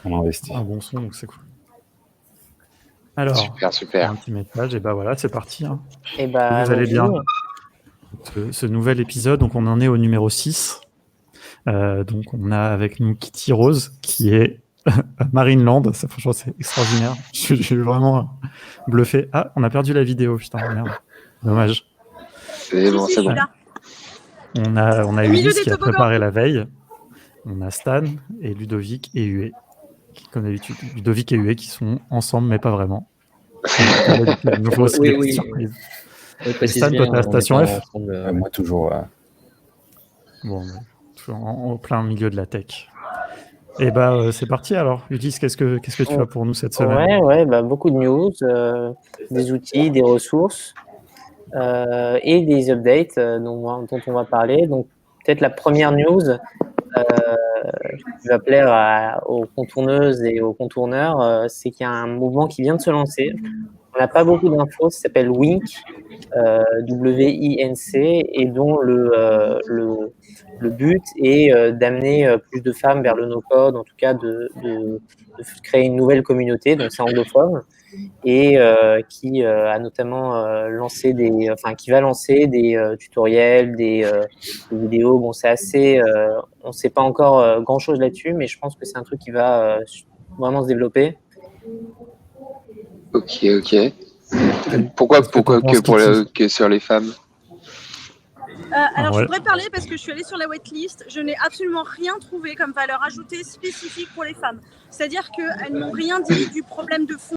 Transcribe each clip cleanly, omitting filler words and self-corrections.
On investit. Un bon son, donc c'est cool. Alors, Super. un petit message, et bah voilà, c'est parti. Hein. Et bah, Vous allez bien. bonjour. Ce nouvel épisode, donc on en est au numéro 6. Donc on a avec nous Kitty Rose, qui est à Marineland. Ça, franchement, c'est extraordinaire. Je suis vraiment bluffé. Ah, on a perdu la vidéo, putain, merde. Dommage. C'est bon. On a Ulysse qui a préparé la veille. On a Stan et Ludovic et Hué, qui, comme d'habitude, Ludovic et Hué qui sont ensemble, mais pas vraiment. Il nous faut aussi des petites surprises. Oui, Stan, toi, t'es à Station F. Moi, toujours. Bon, toujours en plein milieu de la tech. Et bah, c'est parti alors. Ulysse, qu'est-ce que tu as pour nous cette semaine ? Ouais, bah, beaucoup de news, des outils, des ressources et des updates dont on va parler. Donc, peut-être la première news qui va plaire aux contourneuses et aux contourneurs, c'est qu'il y a un mouvement qui vient de se lancer. On n'a pas beaucoup d'infos, ça s'appelle WINC, W-I-N-C, et dont le but est d'amener plus de femmes vers le no-code, en tout cas de créer une nouvelle communauté, donc c'est anglophone, et qui a notamment qui va lancer des tutoriels, des vidéos. Bon, c'est assez, on ne sait pas encore grand-chose là-dessus, mais je pense que c'est un truc qui va vraiment se développer. Ok. Pourquoi que sur les femmes? Alors, je voudrais parler parce que je suis allée sur la waitlist. Je n'ai absolument rien trouvé comme valeur ajoutée spécifique pour les femmes. C'est-à-dire qu'elles n'ont rien dit du problème de fond,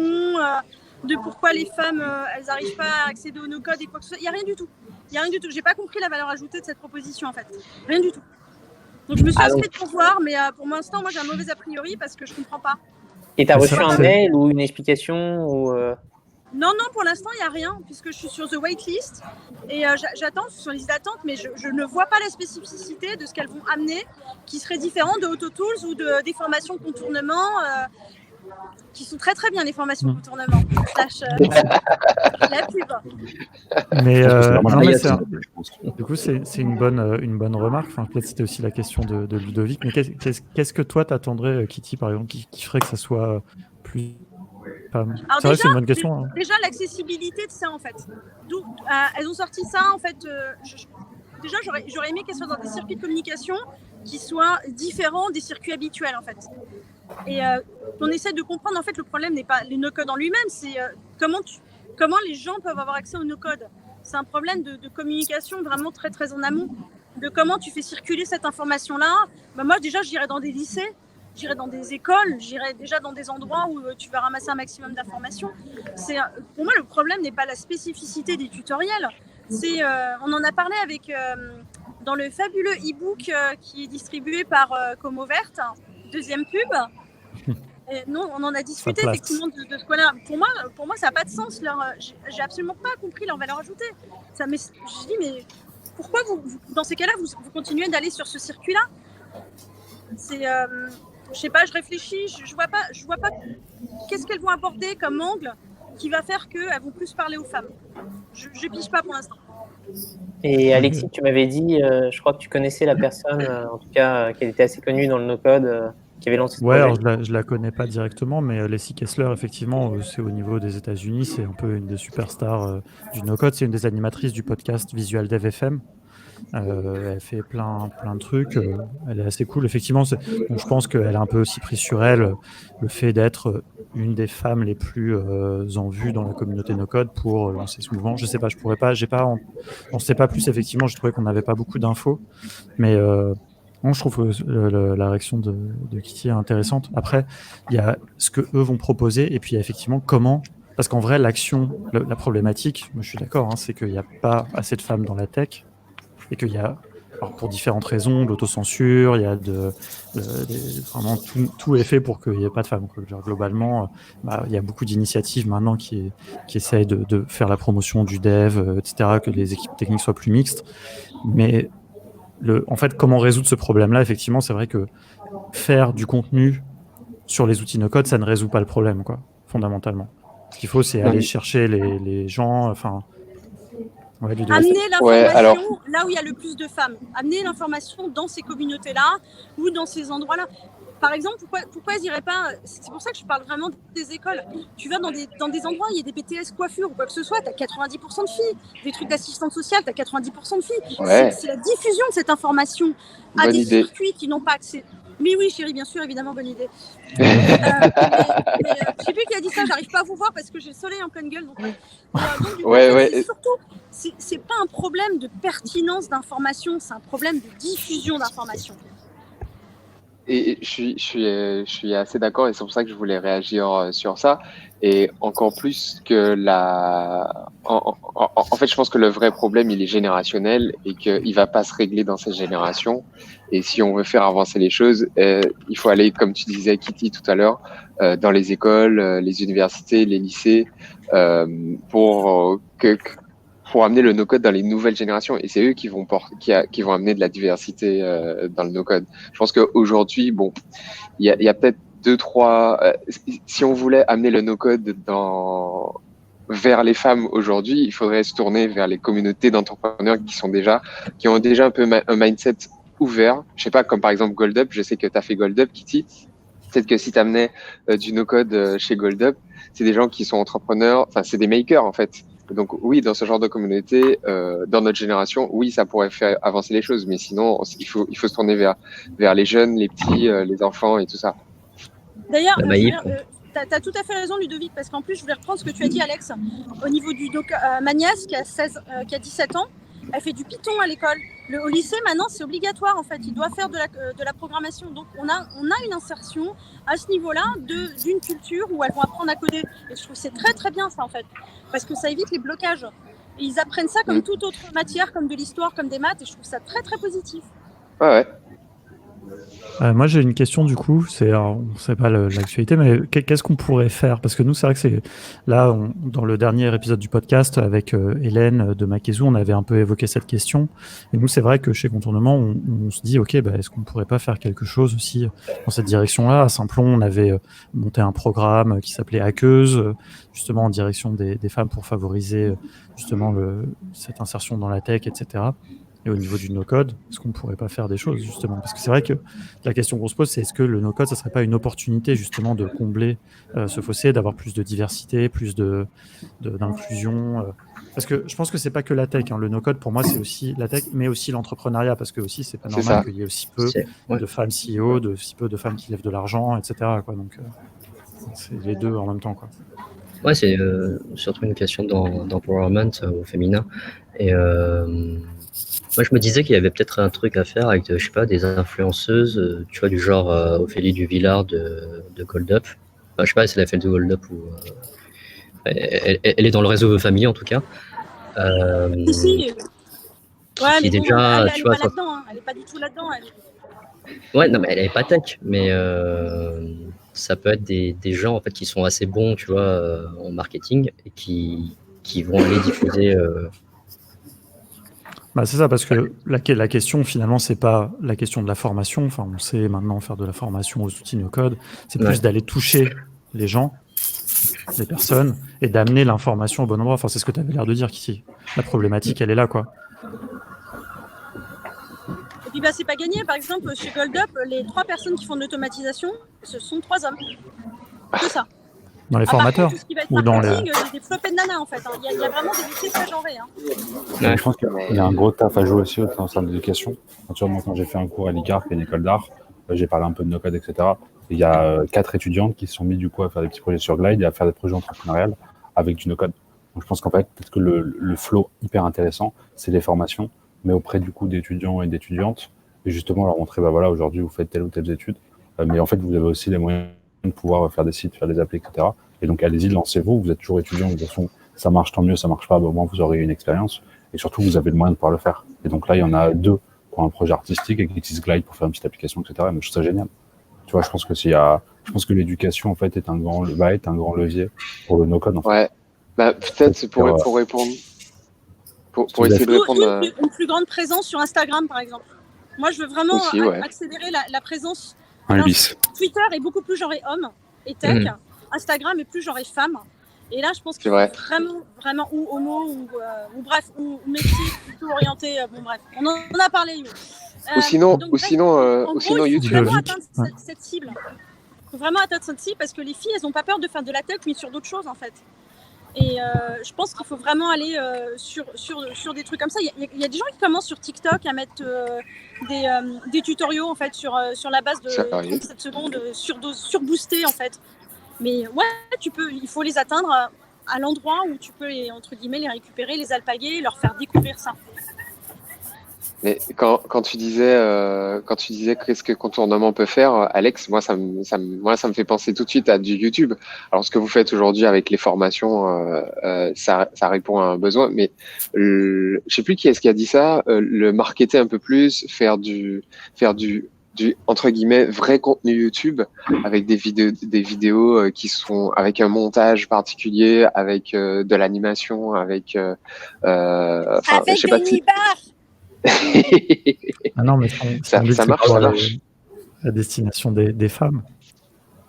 de pourquoi les femmes, elles n'arrivent pas à accéder au no-code et quoi que ce soit. Il n'y a rien du tout. Je n'ai pas compris la valeur ajoutée de cette proposition, en fait. Rien du tout. Donc, je me suis inscrite pour voir, mais pour l'instant, moi, j'ai un mauvais a priori parce que je ne comprends pas. Et tu as reçu un mail ou une explication ou Non, pour l'instant, il n'y a rien, puisque je suis sur The Waitlist et j'attends sur les listes d'attente, mais je ne vois pas la spécificité de ce qu'elles vont amener qui serait différent de AutoTools ou des formations contournement qui sont très très bien, les formations contournement. La pub. Mais, du coup, c'est une bonne remarque. Enfin, peut-être c'était aussi la question de Ludovic. Mais qu'est-ce que toi t'attendrais, Kitty, par exemple, qui ferait que ça soit plus... Alors c'est vrai, c'est une bonne question. Hein. Déjà, l'accessibilité de ça, en fait. Elles ont sorti ça, en fait. Déjà, j'aurais aimé qu'elles soient dans des circuits de communication qui soient différents des circuits habituels, en fait. Et on essaie de comprendre, en fait, le problème n'est pas le no-code en lui-même, c'est comment les gens peuvent avoir accès au no-code. C'est un problème de communication vraiment très, très en amont. De comment tu fais circuler cette information-là. Moi, déjà, j'irais dans des lycées. J'irai dans des écoles, j'irai déjà dans des endroits où tu vas ramasser un maximum d'informations. Pour moi, le problème n'est pas la spécificité des tutoriels. On en a parlé dans le fabuleux e-book qui est distribué par Como Verte, deuxième pub. Non, on en a discuté effectivement de ce point-là. Pour moi, ça n'a pas de sens. J'ai absolument pas compris leur valeur ajoutée. Je dis, mais pourquoi dans ces cas-là, vous continuez d'aller sur ce circuit-là ? Je sais pas, je réfléchis, je vois pas qu'est-ce qu'elles vont aborder comme angle qui va faire qu'elles vont plus parler aux femmes. Je pige pas pour l'instant. Et Alexis, tu m'avais dit, je crois que tu connaissais la personne, en tout cas, qu'elle était assez connue dans le no-code, qui avait lancé ce projet. Alors je la connais pas directement, mais Leslie Kessler, effectivement, c'est au niveau des États-Unis, c'est un peu une des superstars du no-code. C'est une des animatrices du podcast Visual Dev FM. Elle fait plein de trucs, elle est assez cool effectivement. Donc, je pense qu'elle a un peu aussi pris sur elle le fait d'être une des femmes les plus en vue dans la communauté no-code pour lancer ce mouvement. Je sais pas, on sait pas plus effectivement. Je trouvais qu'on n'avait pas beaucoup d'infos, mais je trouve que la réaction de Kitty est intéressante. Après, il y a ce que eux vont proposer et puis il y a effectivement comment. Parce qu'en vrai, l'action, la problématique, moi je suis d'accord, c'est qu'il n'y a pas assez de femmes dans la tech. Et qu'il y a, pour différentes raisons, l'autocensure, il y a vraiment tout est fait pour qu'il n'y ait pas de femmes. Globalement, il y a beaucoup d'initiatives maintenant qui essayent de faire la promotion du dev, etc., que les équipes techniques soient plus mixtes. Mais en fait, comment résoudre ce problème-là ? Effectivement, c'est vrai que faire du contenu sur les outils no-code, ça ne résout pas le problème, fondamentalement. Ce qu'il faut, c'est aller chercher les gens, amener l'information là où il y a le plus de femmes. Amener l'information dans ces communautés-là ou dans ces endroits-là. par exemple, pourquoi ils n'iraient pas, c'est pour ça que je parle vraiment des écoles. Tu vas dans des endroits, il y a des BTS coiffure ou quoi que ce soit, tu as 90% de filles. Des trucs d'assistante sociale, tu as 90% de filles. Ouais. C'est la diffusion de cette information à Bonne des idée. circuits qui n'ont pas accès. Mais oui, chérie, bien sûr, évidemment, bonne idée. Je ne sais plus qui a dit ça, j'arrive pas à vous voir parce que j'ai le soleil en pleine gueule. Donc du coup, c'est surtout, c'est pas un problème de pertinence d'information, c'est un problème de diffusion d'information. Et je suis assez d'accord et c'est pour ça que je voulais réagir sur ça. Et encore plus que en fait, je pense que le vrai problème, il est générationnel et qu'il va pas se régler dans cette génération. Et si on veut faire avancer les choses, il faut aller, comme tu disais, Kitty, tout à l'heure, dans les écoles, les universités, les lycées, pour amener le no-code dans les nouvelles générations. Et c'est eux qui vont amener de la diversité dans le no-code. Je pense qu'aujourd'hui, bon, il y a peut-être 2-3... si on voulait amener le no-code vers les femmes aujourd'hui, il faudrait se tourner vers les communautés d'entrepreneurs qui ont déjà un peu un mindset ouvert. Je sais pas, comme par exemple GoldUp. Je sais que tu as fait GoldUp, Kitty. Peut-être que si tu amenais du no-code chez GoldUp, c'est des gens qui sont entrepreneurs, enfin, c'est des makers en fait. Donc oui, dans ce genre de communauté, dans notre génération, oui, ça pourrait faire avancer les choses, mais sinon, il faut se tourner vers les jeunes, les petits, les enfants et tout ça. D'ailleurs, tu as tout à fait raison, Ludovic, parce qu'en plus, je voulais reprendre ce que tu as dit, Alex, au niveau du Manias, qui a 17 ans, elle fait du Python à l'école. Au lycée, maintenant, c'est obligatoire, en fait. Il doit faire de la programmation. Donc, on a une insertion à ce niveau-là d'une culture où elles vont apprendre à coder. Et je trouve que c'est très, très bien, ça, en fait. Parce que ça évite les blocages. Et ils apprennent ça comme toute autre matière, comme de l'histoire, comme des maths. Et je trouve ça très, très positif. Ouais. Moi, j'ai une question du coup. C'est pas l'actualité, mais qu'est-ce qu'on pourrait faire? Parce que nous, c'est vrai que c'est là, dans le dernier épisode du podcast avec Hélène de Mackézou, on avait un peu évoqué cette question. Et nous, c'est vrai que chez Contournement, on se dit, ok, est-ce qu'on pourrait pas faire quelque chose aussi dans cette direction-là? À Saint-Plon, on avait monté un programme qui s'appelait Hackeuse, justement en direction des femmes pour favoriser justement cette insertion dans la tech, etc. Et au niveau du no-code, est-ce qu'on ne pourrait pas faire des choses, justement? Parce que c'est vrai que la question qu'on se pose, c'est est-ce que le no-code, ça ne serait pas une opportunité, justement, de combler ce fossé, d'avoir plus de diversité, plus d'inclusion Parce que je pense que ce n'est pas que la tech. Hein. Le no-code, pour moi, c'est aussi la tech, mais aussi l'entrepreneuriat, parce que aussi, c'est pas normal qu'il y ait aussi peu de femmes CEO, aussi peu de femmes qui lèvent de l'argent, etc. Quoi. Donc, c'est les deux en même temps. Quoi. Ouais, c'est surtout une question d'empowerment au féminin. Et moi, je me disais qu'il y avait peut-être un truc à faire avec, je sais pas, des influenceuses, tu vois, du genre Ophélie Duvillard de GoldUp. Enfin, je sais pas si elle a fait de GoldUp ou... elle est dans le réseau famille, en tout cas. Si. Ouais, mais déjà, elle est pas là-dedans. Hein. Elle n'est pas du tout là-dedans. Ouais, non, mais elle n'est pas tech. Mais ça peut être des gens, en fait, qui sont assez bons, tu vois, en marketing et qui vont aller diffuser... c'est ça, parce que la question, finalement, c'est pas la question de la formation. Enfin, on sait maintenant faire de la formation aux outils no-code. C'est plus d'aller toucher les gens, les personnes, et d'amener l'information au bon endroit. Enfin, c'est ce que tu avais l'air de dire, Kitty. La problématique, elle est là, quoi. Et puis, c'est pas gagné. Par exemple, chez GoldUp, les 3 personnes qui font de l'automatisation, ce sont 3 hommes. Que ça. Dans les formateurs contre, tout ce qui va être ou dans les... il y a des flopées de nanas en fait. Hein. Il y a vraiment des métiers très genrés. Hein. Ouais, je pense qu'il y a un gros taf à jouer aussi en salle d'éducation. Naturellement, quand j'ai fait un cours à l'ICAR, qui est une école d'art, j'ai parlé un peu de no-code, etc. Et il y a 4 étudiantes qui se sont mis du coup à faire des petits projets sur Glide et à faire des projets entrepreneuriales avec du no-code. Donc je pense qu'en fait, peut-être que le flow hyper intéressant, c'est les formations, mais auprès du coup d'étudiants et d'étudiantes, et justement leur montrer, aujourd'hui vous faites telle ou telle étude, mais en fait vous avez aussi les moyens de pouvoir faire des sites, faire des applis, etc. Et donc allez-y, lancez-vous, vous êtes toujours étudiant, de toute façon ça marche tant mieux, ça marche pas, au moins vous aurez une expérience, et surtout vous avez le moyen de pouvoir le faire. Et donc là il y en a 2 qui ont un projet artistique et qui utilisent Glide pour faire une petite application, etc. Mais je trouve ça génial. Tu vois, je pense que l'éducation en fait est un grand levier pour le no-code. En fait. Ouais, peut-être pour répondre, pour essayer de répondre. Une plus grande présence sur Instagram par exemple. Moi je veux vraiment accélérer la présence. Twitter est beaucoup plus genré homme et tech. Instagram est plus genré femme. Et là, je pense qu'il faut vraiment ou homo ou bref, ou métier plutôt orienté. Bon, bref, on en a parlé. Ou sinon, donc, ou sinon, en ou gros, sinon il faut YouTube. vraiment Ludovic, atteindre ouais. cette cible. Il faut vraiment atteindre cette cible parce que les filles, elles n'ont pas peur de faire de la tech, mais sur d'autres choses en fait. Et je pense qu'il faut vraiment aller sur des trucs comme ça. Il y a des gens qui commencent sur TikTok à mettre des tutoriaux en fait sur la base de Sérieux 37 secondes surboostés en fait. Mais ouais, il faut les atteindre à l'endroit où tu peux entre guillemets les récupérer, les alpaguer, leur faire découvrir ça. Mais quand tu disais qu'est-ce que Contournement peut faire, Alex, moi ça me fait penser tout de suite à du YouTube. Alors ce que vous faites aujourd'hui avec les formations, ça répond à un besoin. Mais je sais plus qui est-ce qui a dit ça. Le marketer un peu plus, faire du entre guillemets vrai contenu YouTube avec des vidéos qui sont avec un montage particulier, avec de l'animation, avec enfin je Avec sais pas des si nibards. Ah non, mais Ça marche, ça marche. la destination des femmes.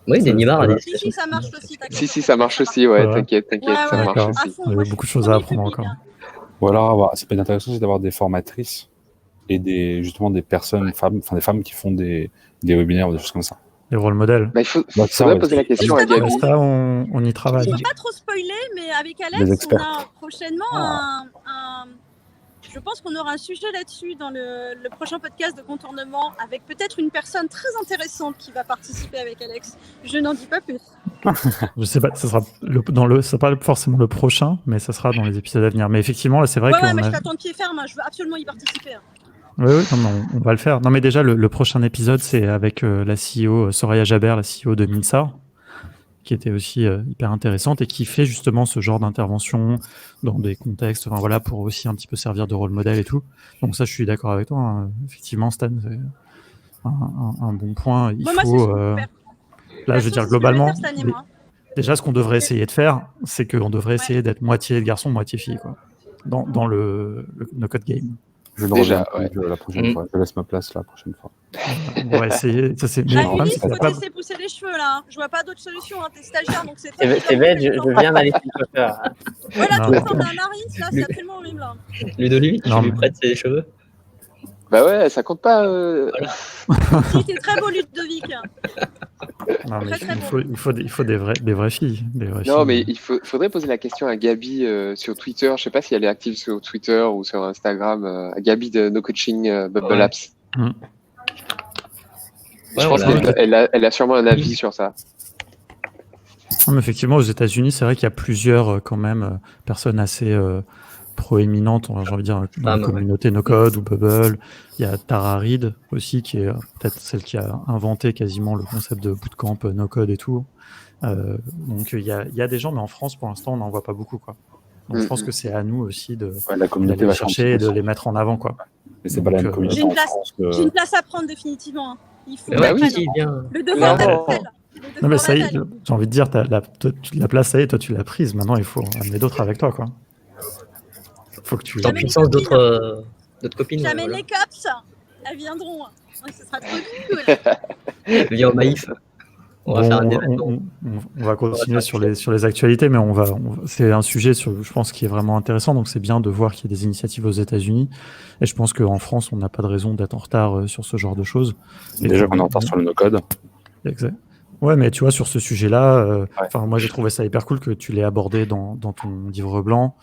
Oui, des nibards à va. destination. Si, ça marche aussi. Si, ça marche aussi, ouais, Ouais. t'inquiète, Ouais, ça ouais, marche D'accord. aussi. à fond. Il y Moi, a je beaucoup de suis choses à premier apprendre public, encore. hein. Ou alors, ça peut être intéressant aussi d'avoir des formatrices et justement des personnes, des femmes qui font des webinaires ou des choses comme ça. Les rôles modèles. Bah, faudrait poser la question à Justement, Gabi. Ça, on y travaille. Je ne peux pas trop spoiler, mais avec Les Alex, on experts. a prochainement je pense qu'on aura un sujet là-dessus dans le prochain podcast de Contournement, avec peut-être une personne très intéressante qui va participer avec Alex. Je n'en dis pas plus. Je sais pas, ça sera pas forcément le prochain, mais ça sera dans les épisodes à venir. Mais effectivement, là, c'est vrai Ouais, qu'on mais a... je t'attends de pied ferme, hein. Je veux absolument y participer. Hein. Oui, non, mais on va le faire. Non, mais déjà, le prochain épisode, c'est avec la CEO Soraya Jaber, la CEO de Minsa, qui était aussi hyper intéressante et qui fait justement ce genre d'intervention dans des contextes, enfin, voilà, pour aussi un petit peu servir de rôle modèle et tout. Donc ça, je suis d'accord avec toi. Hein. Effectivement, Stan, c'est un bon point. Il Moi, c'est faut... ce qu'on peut faire. Là, je veux dire, globalement, cette année, moi. déjà, ce qu'on devrait essayer de faire, c'est qu'on devrait essayer d'être moitié garçon, moitié fille, quoi, dans le No Code Game. Je ne Déjà, reviens plus la prochaine fois. Je laisse ma place la prochaine fois. On va essayer. Ça, c'est... Ah, Mais Philippe, c'est faut pas... te laisser pousser les cheveux, là. Je vois pas d'autre solution. Hein. T'es stagiaire, donc c'est toi C'est bête, je viens d'aller chez le coiffeur. Voilà, Non. tu ressembles à Marine, là, c'est absolument horrible. Là. Ludovic, tu Non, lui mais- prêtes ses cheveux? Bah ouais, ça compte pas. Si, t'es très beau, Ludovic. Non, mais Très, très il faut des vraies filles. Non, mais faudrait poser la question à Gabi sur Twitter. Je sais pas si elle est active sur Twitter ou sur Instagram. À Gabi de No Coaching Bubble Apps. Mm. Je pense qu'elle a sûrement un avis sur ça. Non, mais effectivement, aux États-Unis, c'est vrai qu'il y a plusieurs quand même personnes assez proéminentes, j'ai envie de dire, dans la communauté No Code ou Bubble. Il y a Tara Reid aussi, qui est peut-être celle qui a inventé quasiment le concept de bootcamp No Code et tout. Donc il y a des gens, mais en France, pour l'instant, on n'en voit pas beaucoup, quoi. Donc je pense que c'est à nous aussi de La communauté d'aller va chercher et de les mettre en avant, quoi. Mais c'est pas la même Donc, communauté J'ai une en place- France J'ai une place à prendre définitivement. Hein. Il faut Bah que oui, je si, prenne. bien. Le devoir Non. m'appelle. Non, mais ça y est, j'ai envie de dire, la place, ça y est, toi, tu l'as prise. Maintenant, il faut amener d'autres avec toi, quoi. Faut que tu... En puissance d'autres copines. J'amène voilà. les cops. Elles viendront. Ouais, ce sera trop cool. Viens au Maïf. On va faire un débat. on va continuer sur les actualités, mais c'est un sujet, je pense, qui est vraiment intéressant. Donc, c'est bien de voir qu'il y a des initiatives aux États-Unis. Et je pense qu'en France, on n'a pas de raison d'être en retard sur ce genre de choses. Déjà qu'on est en retard sur le no-code. Exact. Ouais, mais tu vois, sur ce sujet-là, moi, j'ai trouvé ça hyper cool que tu l'aies abordé dans ton livre blanc.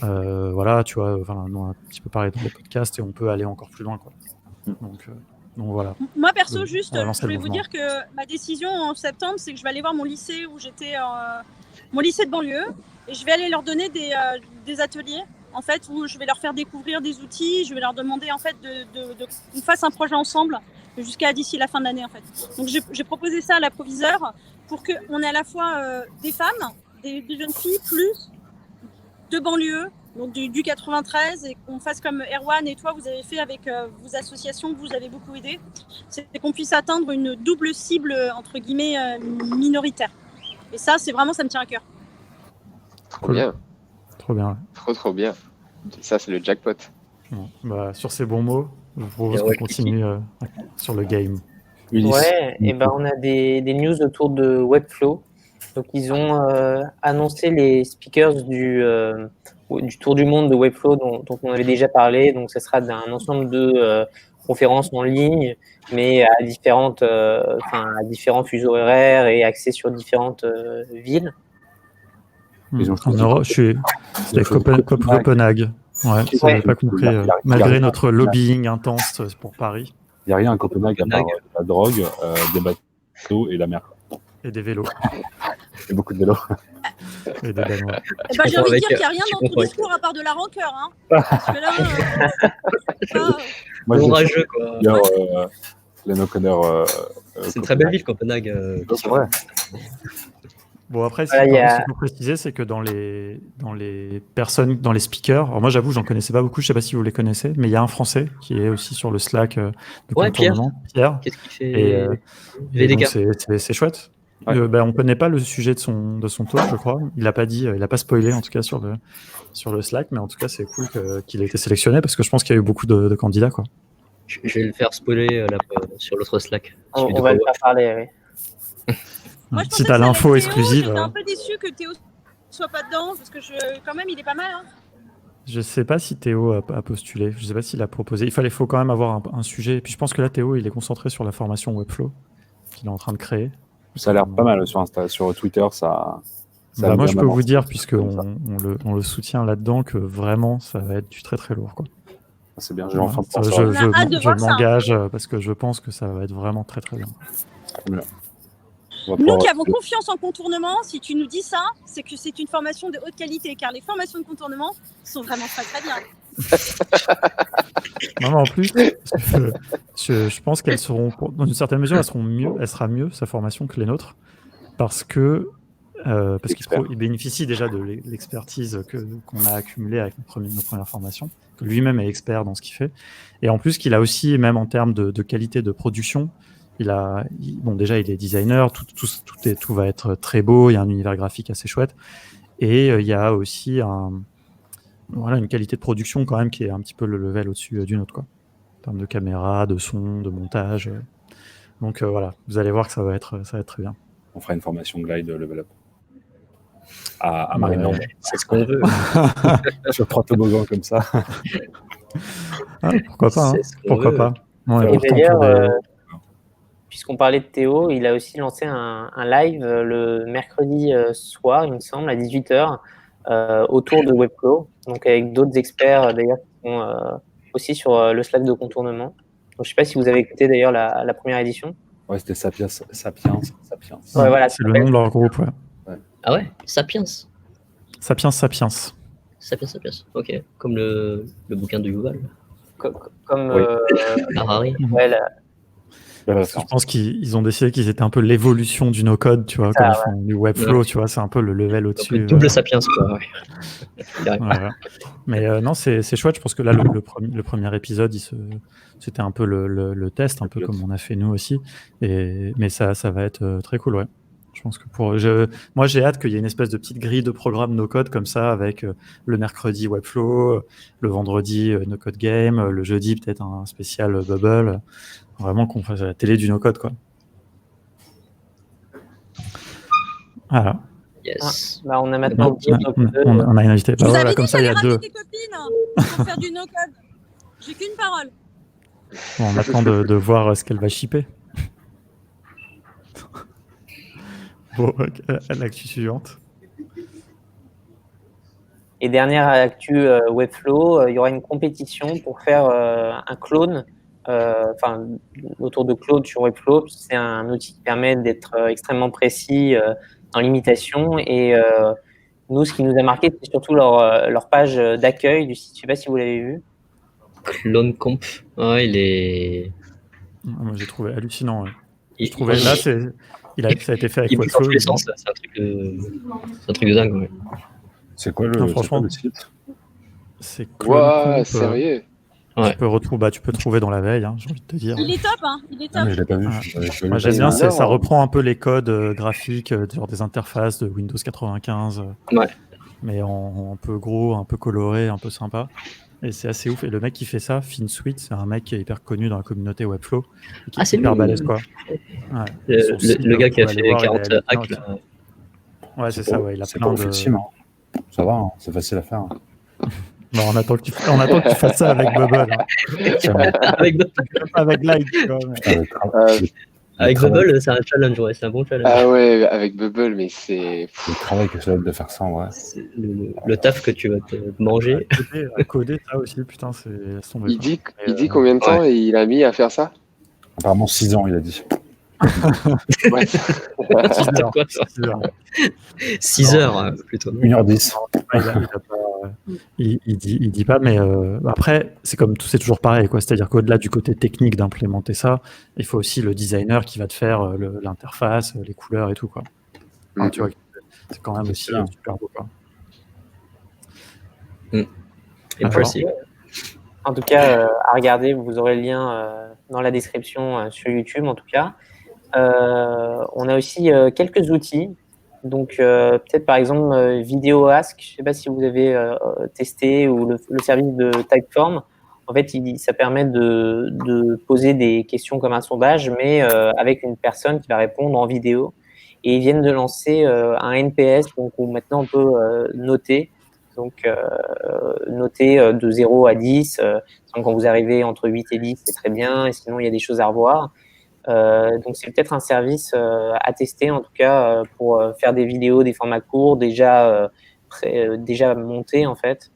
Voilà, tu vois, on a un petit peu parlé dans le podcast et on peut aller encore plus loin, quoi. Donc voilà. Moi, perso, juste, on va lancer je voulais le vous mouvement. dire que ma décision en septembre, c'est que je vais aller voir mon lycée où j'étais, mon lycée de banlieue, et je vais aller leur donner des ateliers, en fait, où je vais leur faire découvrir des outils, je vais leur demander, en fait, qu'on fasse un projet ensemble jusqu'à d'ici la fin de l'année, en fait. Donc, j'ai proposé ça à la proviseure pour qu'on ait à la fois des femmes, des jeunes filles, plus de banlieue, donc du 93, et qu'on fasse comme Erwan et toi, vous avez fait avec vos associations, vous avez beaucoup aidé, c'est qu'on puisse atteindre une double cible, entre guillemets, minoritaire. Et ça, ça me tient à cœur. Trop Cool. bien. Trop bien. Trop bien. Ça, c'est le jackpot. Bon, sur ces bons mots, je vous propose Ouais, qu'on continue sur le game. Ouais, et ben on a des news autour de Webflow. Donc ils ont annoncé les speakers du Tour du monde de Webflow dont on avait déjà parlé. Donc ce sera d'un ensemble de conférences en ligne, mais à différents fuseaux horaires et axés sur différentes villes. En Europe, c'était Copenhague. Ouais, ça n'avait pas compris, malgré notre lobbying intense pour Paris. Il n'y a rien à Copenhague à part la drogue, des bateaux et la mer. Et des vélos. Et beaucoup de vélos. Et des Danois. J'ai envie de dire qu'il n'y a rien dans ton discours à part de la rancœur. Hein. Parce que là, orageux, quoi. Les no-conneurs. C'est une très belle ville, Copenhague. C'est vrai. Bon, après, ce qu'il faut préciser, c'est que dans les personnes, dans les speakers, alors moi j'avoue, j'en connaissais pas beaucoup, je sais pas si vous les connaissez, mais il y a un Français qui est aussi sur le Slack de contournement, Pierre. Qu'est-ce qu'il fait donc c'est chouette. Ouais. On connaît pas le sujet de son talk, je crois. Il a pas dit, il a pas spoilé en tout cas sur le Slack, mais en tout cas c'est cool qu'il ait été sélectionné parce que je pense qu'il y a eu beaucoup de candidats, quoi. Je vais le faire spoiler sur l'autre Slack. On va le faire parler, oui. Moi, si t'as l'info exclusive. J'étais un peu déçu que Théo soit pas dedans parce que quand même il est pas mal. Hein. Je sais pas si Théo a postulé, je sais pas s'il a proposé. Il faut quand même avoir un sujet. Et puis je pense que là Théo il est concentré sur la formation Webflow qu'il est en train de créer. Ça a l'air pas mal sur Twitter, ça moi je peux vous dire, puisqu'on le soutient là-dedans, que vraiment ça va être du très très lourd, quoi. C'est bien, j'ai enfin pensé. Je m'engage parce que je pense que ça va être vraiment très très bien. Nous qui avons confiance en contournement, si tu nous dis ça, c'est que c'est une formation de haute qualité, car les formations de contournement sont vraiment très très bien. Non, mais en plus, je pense qu'elles seront, dans une certaine mesure, elle sera mieux sa formation que les nôtres, parce qu'il bénéficie déjà de l'expertise qu'on a accumulée avec nos premières formations, que lui-même est expert dans ce qu'il fait, et en plus qu'il a aussi, même en termes de qualité de production, déjà il est designer, tout va être très beau, il y a un univers graphique assez chouette, et il y a aussi une qualité de production quand même qui est un petit peu le level au-dessus d'une autre, quoi, en termes de caméra, de son, de montage. Donc voilà, vous allez voir que ça va être très bien. On fera une formation Glide Level Up à Marine. C'est ce qu'on veut. Sur 3 toboggans comme ça. Pourquoi pas, pourquoi pas. Et d'ailleurs, puisqu'on parlait de Théo, il a aussi lancé un live le mercredi soir, il me semble, à 18h, autour de Webflow, donc avec d'autres experts d'ailleurs qui sont aussi sur le Slack de contournement. Donc, je ne sais pas si vous avez écouté d'ailleurs la première édition. Ouais, c'était Sapiens. Ouais, voilà, c'est le nom de leur groupe, ouais. Ah ouais, Sapiens. Sapiens. Ok, comme le bouquin de Yuval. Comme Harari. Ouais, je pense qu'ils ont décidé qu'ils étaient un peu l'évolution du no-code, tu vois, comme ils font du Webflow, tu vois, c'est un peu le level au-dessus. Double Sapiens, quoi. Ouais. Mais non, c'est chouette. Je pense que là, le premier épisode, c'était un peu le test, un peu comme on a fait nous aussi. Mais ça va être très cool, ouais. Je pense que moi, j'ai hâte qu'il y ait une espèce de petite grille de programme no-code comme ça, avec le mercredi Webflow, le vendredi no-code game, le jeudi peut-être un spécial Bubble. Vraiment qu'on fasse la télé du no-code, quoi. Voilà. Yes. On a maintenant on a une invité. Vous avez dit comme ça, il y a deux. tes copines pour faire du no-code. J'ai qu'une parole. Bon, on attend de voir ce qu'elle va shipper. Bon, l'actu suivante. Et dernière actu Webflow, il y aura une compétition pour faire un clone, autour de Claude sur Webflow. C'est un outil qui permet d'être extrêmement précis dans l'imitation. Et nous, ce qui nous a marqué, c'est surtout leur page d'accueil du site. Je ne sais pas si vous l'avez vu. Clone Comp. Ouais, il est. Moi, j'ai trouvé hallucinant. Ouais. Je trouvais là, ça a été fait avec Webflow. Webflow. C'est un truc de dingue. Ouais. C'est quoi le site? C'est Clone sérieux. Ouais. Tu peux trouver dans la veille, j'ai envie de te dire. Il est top, hein. Il est top. Ah, mais je l'ai pas vu. Moi, j'aime bien, ça reprend un peu les codes graphiques, genre des interfaces de Windows 95. Ouais. Mais en un peu gros, un peu coloré, un peu sympa. Et c'est assez ouf. Et le mec qui fait ça, FinSuite, c'est un mec qui est hyper connu dans la communauté Webflow. Et qui est hyper balèze, quoi. Ouais. Le gars qui a fait 40 hacks, là. Ouais, c'est ça, ouais. Il a c'est plein pas de. officiel, hein. Ça va, c'est facile à faire. Non, on attend que tu fasses ça avec Bubble. Hein. Avec Glide, tu vois. Avec Bubble, c'est un challenge, ouais, c'est un bon challenge. Ah ouais, avec Bubble, mais c'est... Le travail que ça va être de faire ça, en vrai. C'est le taf que tu vas te manger. À coder, ça aussi, putain, c'est... Il dit combien de temps il a mis à faire ça? Apparemment 6 ans, il a dit. Ouais. 6 heures, plutôt. 1h10. Il dit pas, mais après, c'est toujours pareil, quoi. C'est-à-dire qu'au-delà du côté technique d'implémenter ça, il faut aussi le designer qui va te faire l'interface, les couleurs et tout, quoi. Enfin, tu vois, c'est quand même aussi super beau, quoi. Impressive. En tout cas, à regarder, vous aurez le lien dans la description sur YouTube, en tout cas. On a aussi quelques outils. Donc, peut-être par exemple Vidéo Ask. Je ne sais pas si vous avez testé, ou le service de Typeform. En fait, ça permet de poser des questions comme un sondage, mais avec une personne qui va répondre en vidéo. Et ils viennent de lancer un NPS, donc où maintenant on peut noter. Donc, noter de 0 à 10. Donc, quand vous arrivez entre 8 et 10, c'est très bien. Et sinon, il y a des choses à revoir. Donc, c'est peut-être un service à tester, en tout cas, pour faire des vidéos, des formats courts, déjà montés, en fait.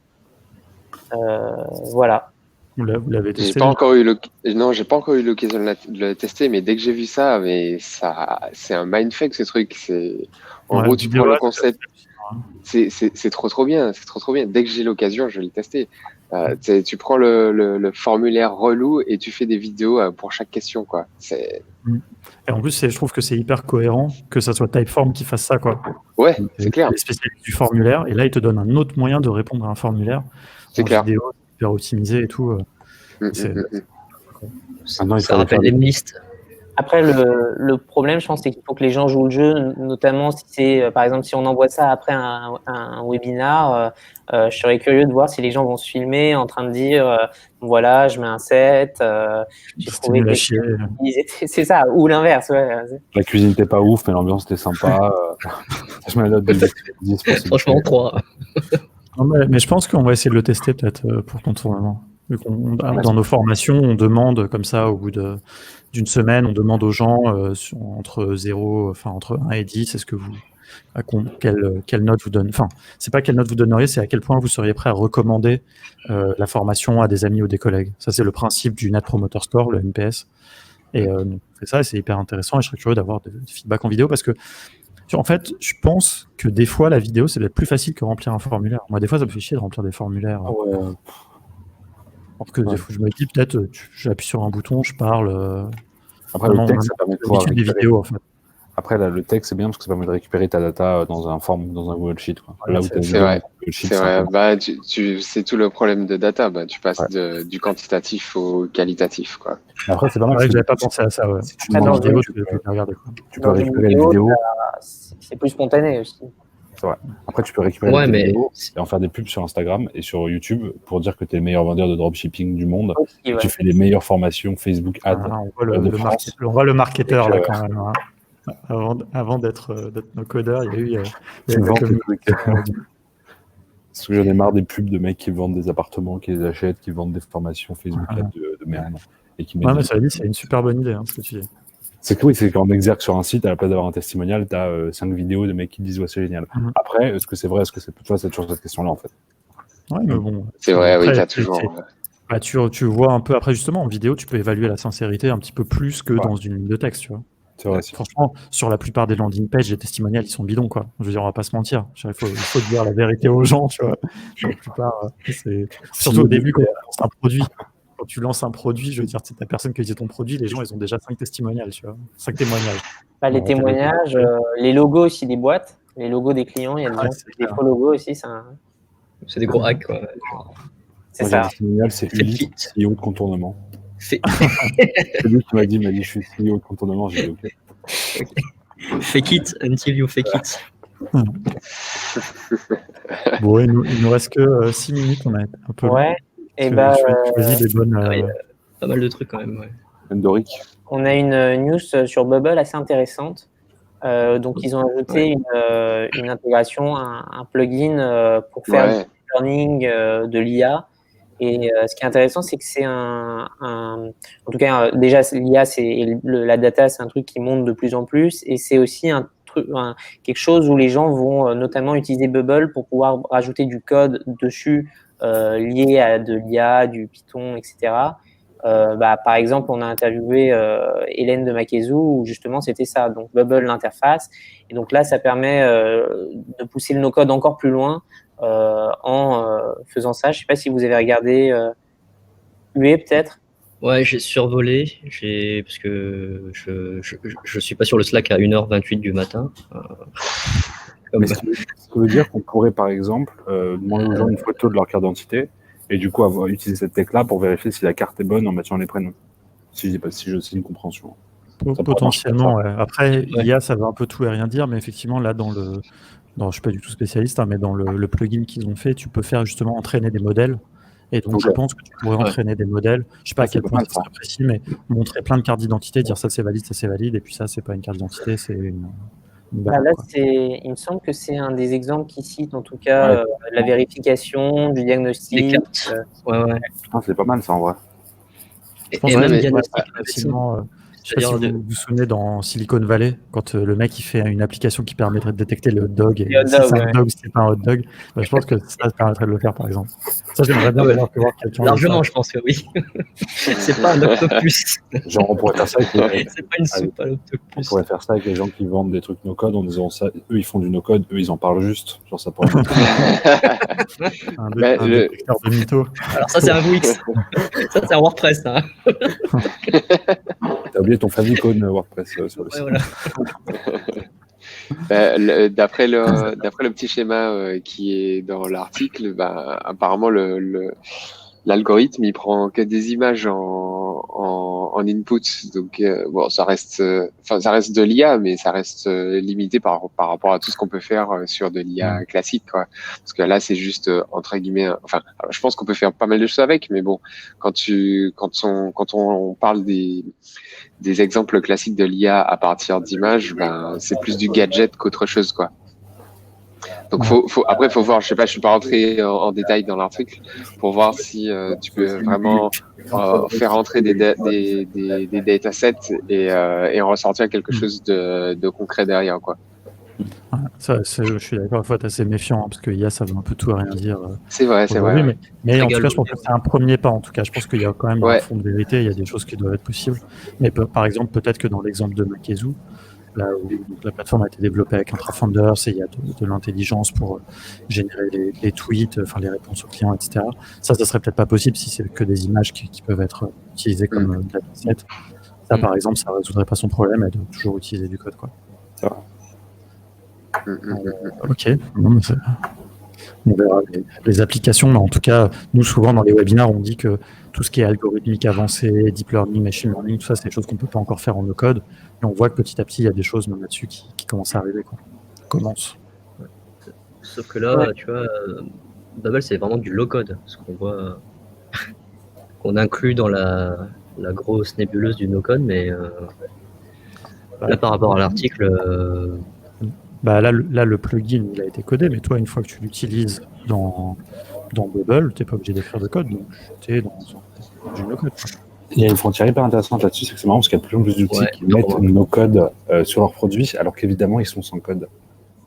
Voilà. Vous l'avez testé? J'ai pas encore eu l'occasion de le tester, mais dès que j'ai vu ça, c'est un mindfuck, ce truc. En gros, tu prends le concept. C'est trop bien, c'est trop bien. Dès que j'ai l'occasion, je vais le tester. Tu prends le formulaire relou et tu fais des vidéos pour chaque question, quoi. Et en plus, je trouve que c'est hyper cohérent que ça soit Typeform qui fasse ça, quoi. Ouais, c'est clair. Les spécialistes du formulaire, et là, ils te donnent un autre moyen de répondre à un formulaire. C'est clair. Vidéo, hyper optimisé et tout. Ça rappelle les listes. Après, le problème, je pense, c'est qu'il faut que les gens jouent le jeu, notamment si c'est, par exemple, si on envoie ça après un webinar, je serais curieux de voir si les gens vont se filmer en train de dire, voilà, je mets un set, j'ai trouvé que c'est ça, ou l'inverse. Ouais. La cuisine n'était pas ouf, mais l'ambiance était sympa. Je me note de 10. Franchement, 3. Non, mais je pense qu'on va essayer de le tester peut-être pour ton tournement. Dans nos formations, on demande comme ça, au bout d'une semaine, on demande aux gens entre 1 et 10, est-ce que quelle note vous donne. Enfin, c'est pas quelle note vous donneriez, c'est à quel point vous seriez prêt à recommander la formation à des amis ou des collègues. Ça, c'est le principe du Net Promoter Score, le NPS. Et donc, c'est ça, et c'est hyper intéressant. Et je serais curieux d'avoir des feedbacks en vidéo parce que, en fait, je pense que des fois, la vidéo, c'est peut-être plus facile que remplir un formulaire. Moi, des fois, ça me fait chier de remplir des formulaires. Alors que des fois, je me dis, peut-être, j'appuie sur un bouton, je parle. Après, le texte, ça permet de pouvoir des vidéos, en fait. Après, là, le texte, c'est bien parce que ça permet de récupérer ta data dans un Google Sheet. Quoi. Là où c'est vrai. C'est vrai. C'est tout le problème de data. Tu passes du quantitatif au qualitatif, quoi. Après, c'est pas mal. Ouais, j'avais pas pensé à ça. Ouais. Si tu peux récupérer les vidéos. C'est plus spontané aussi. C'est vrai. Après, tu peux récupérer les vidéos et en faire des pubs sur Instagram et sur YouTube pour dire que tu es le meilleur vendeur de dropshipping du monde. Okay, tu fais les meilleures formations Facebook Ads. On voit le marketeur là quand même. Hein. Avant d'être nos codeurs, il y a eu. Parce que j'en ai marre des pubs de mecs qui vendent des appartements, qui les achètent, qui vendent des formations Facebook Ads de merde. Et qui mais ça dit, c'est une super bonne idée, ce que tu dis. C'est que oui, c'est quand on exerce sur un site, à la place d'avoir un testimonial, tu as 5 vidéos de mecs qui disent ouais, c'est génial. Après, est-ce que c'est vrai, est-ce que c'est toi, c'est toujours cette question-là en fait. Ouais, mais bon. C'est vrai, après, oui, tu as toujours. Tu vois un peu, après justement, en vidéo, tu peux évaluer la sincérité un petit peu plus que dans une ligne de texte, tu vois. C'est vrai, franchement, sur la plupart des landing pages, les testimonials, ils sont bidons, quoi. Je veux dire, on va pas se mentir. Il faut dire la vérité aux gens, tu vois. La plupart, surtout au début, quand tu lances un produit. Quand tu lances un produit, je veux dire, c'est ta personne qui utilise ton produit, les gens, ils ont déjà 5 testimonials, tu vois. 5 témoignages. Les témoignages, les logos aussi des boîtes, les logos des clients, il y a des faux logos aussi. C'est des gros hacks, quoi. C'est ça. Un testimonial, c'est Ulysse, CEO de contournement. C'est lui qui m'a dit, je suis CEO de contournement, j'ai dit OK. Fake it until you fake it. Bon, il nous reste que 6 minutes, on a un peu. Ouais. Et choisis des bonnes. Pas mal de trucs quand même, ouais. Endoric. On a une news sur Bubble assez intéressante. Donc, ils ont ajouté une intégration, un plugin pour faire learning, de l'IA. Et ce qui est intéressant, c'est que c'est en tout cas, déjà, l'IA, la data, c'est un truc qui monte de plus en plus, et c'est aussi quelque chose où les gens vont notamment utiliser Bubble pour pouvoir rajouter du code dessus lié à de l'IA, du Python, etc. Par exemple, on a interviewé Hélène de Makezou, où justement c'était ça, donc Bubble l'interface, et donc là ça permet de pousser le no-code encore plus loin en faisant ça. Je ne sais pas si vous avez regardé UE peut-être. Ouais, j'ai survolé, parce que je suis pas sur le Slack à 1h28 du matin. Mais ce qui veut dire qu'on pourrait, par exemple, demander aux gens une photo de leur carte d'identité et du coup utiliser cette tech-là pour vérifier si la carte est bonne en mettant les prénoms. Si je sais une compréhension. Potentiellement, ouais. Après, l'IA, ça veut un peu tout et rien dire, mais effectivement, là, je suis pas du tout spécialiste, mais dans le plugin qu'ils ont fait, tu peux faire justement entraîner des modèles. Et donc, je pense que tu pourrais entraîner des modèles. Je sais pas à quel point ça serait précis, mais montrer plein de cartes d'identité, dire ça c'est valide, et puis ça c'est pas une carte d'identité, c'est une là, il me semble que c'est un des exemples qui cite en tout cas la vérification, du diagnostic. C'est pas mal ça en vrai. Je pense que le diagnostic, facilement. Je sais pas si vous vous souvenez dans Silicon Valley, quand le mec il fait une application qui permettrait de détecter le hot dog, et si c'est un dog, si c'est pas un hot dog, je pense que ça permettrait de le faire par exemple. Ça, j'aimerais bien voir quelqu'un. Largement, je pense que oui. C'est pas un octopus. Genre, on pourrait faire ça avec c'est pas une soupe à l'octopus. On pourrait faire ça avec les gens qui vendent des trucs no-code en disant ça, eux ils font du no-code, eux ils en parlent juste. Genre, ça pourrait un détecteur de mytho. Alors, ça, c'est un Wix. Ça, c'est un WordPress. Hein. T'as oublié ton favicon WordPress sur le site. Voilà. D'après le petit schéma qui est dans l'article, apparemment l'algorithme il prend que des images en input, donc ça reste de l'IA, mais ça reste limité par rapport à tout ce qu'on peut faire sur de l'IA classique, quoi. Parce que là c'est juste entre guillemets, alors, je pense qu'on peut faire pas mal de choses avec, mais bon, quand on parle des exemples classiques de l'IA à partir d'images, c'est plus du gadget qu'autre chose, quoi. Donc après faut voir, je sais pas, je suis pas rentré en détail dans l'article pour voir si tu peux vraiment faire rentrer des datasets et en ressortir quelque chose de concret derrière, quoi. Ça, je suis d'accord, il faut être assez méfiant parce que l'IA ça veut un peu tout et rien dire. C'est vrai. Mais en tout cas, je pense que c'est un premier pas. En tout cas, je pense qu'il y a quand même un fond de vérité, il y a des choses qui doivent être possibles. Mais par exemple, peut-être que dans l'exemple de Makezou, là où la plateforme a été développée avec Intrafounders et il y a de l'intelligence pour générer les tweets, les réponses aux clients, etc. Ça serait peut-être pas possible si c'est que des images qui peuvent être utilisées comme dataset. Ça, par exemple, ça résoudrait pas son problème, elle doit toujours utiliser du code, quoi. Ça va. Ok, on verra les applications, mais en tout cas, nous souvent dans les webinaires, on dit que tout ce qui est algorithmique avancé, deep learning, machine learning, tout ça, c'est des choses qu'on peut pas encore faire en no-code, et on voit que petit à petit, il y a des choses même là-dessus qui commencent à arriver, quoi. Sauf que là, tu vois, Bubble, c'est vraiment du low-code, ce qu'on voit, qu'on inclut dans la grosse nébuleuse du no-code, mais là, par rapport à l'article... Là, le plugin, il a été codé, mais toi, une fois que tu l'utilises dans Bubble, tu n'es pas obligé d'écrire de code, donc tu es dans du no-code. Il y a une frontière hyper intéressante là-dessus, c'est que c'est marrant parce qu'il y a de plus en plus d'outils qui mettent nos codes sur leurs produits, alors qu'évidemment, ils sont sans code.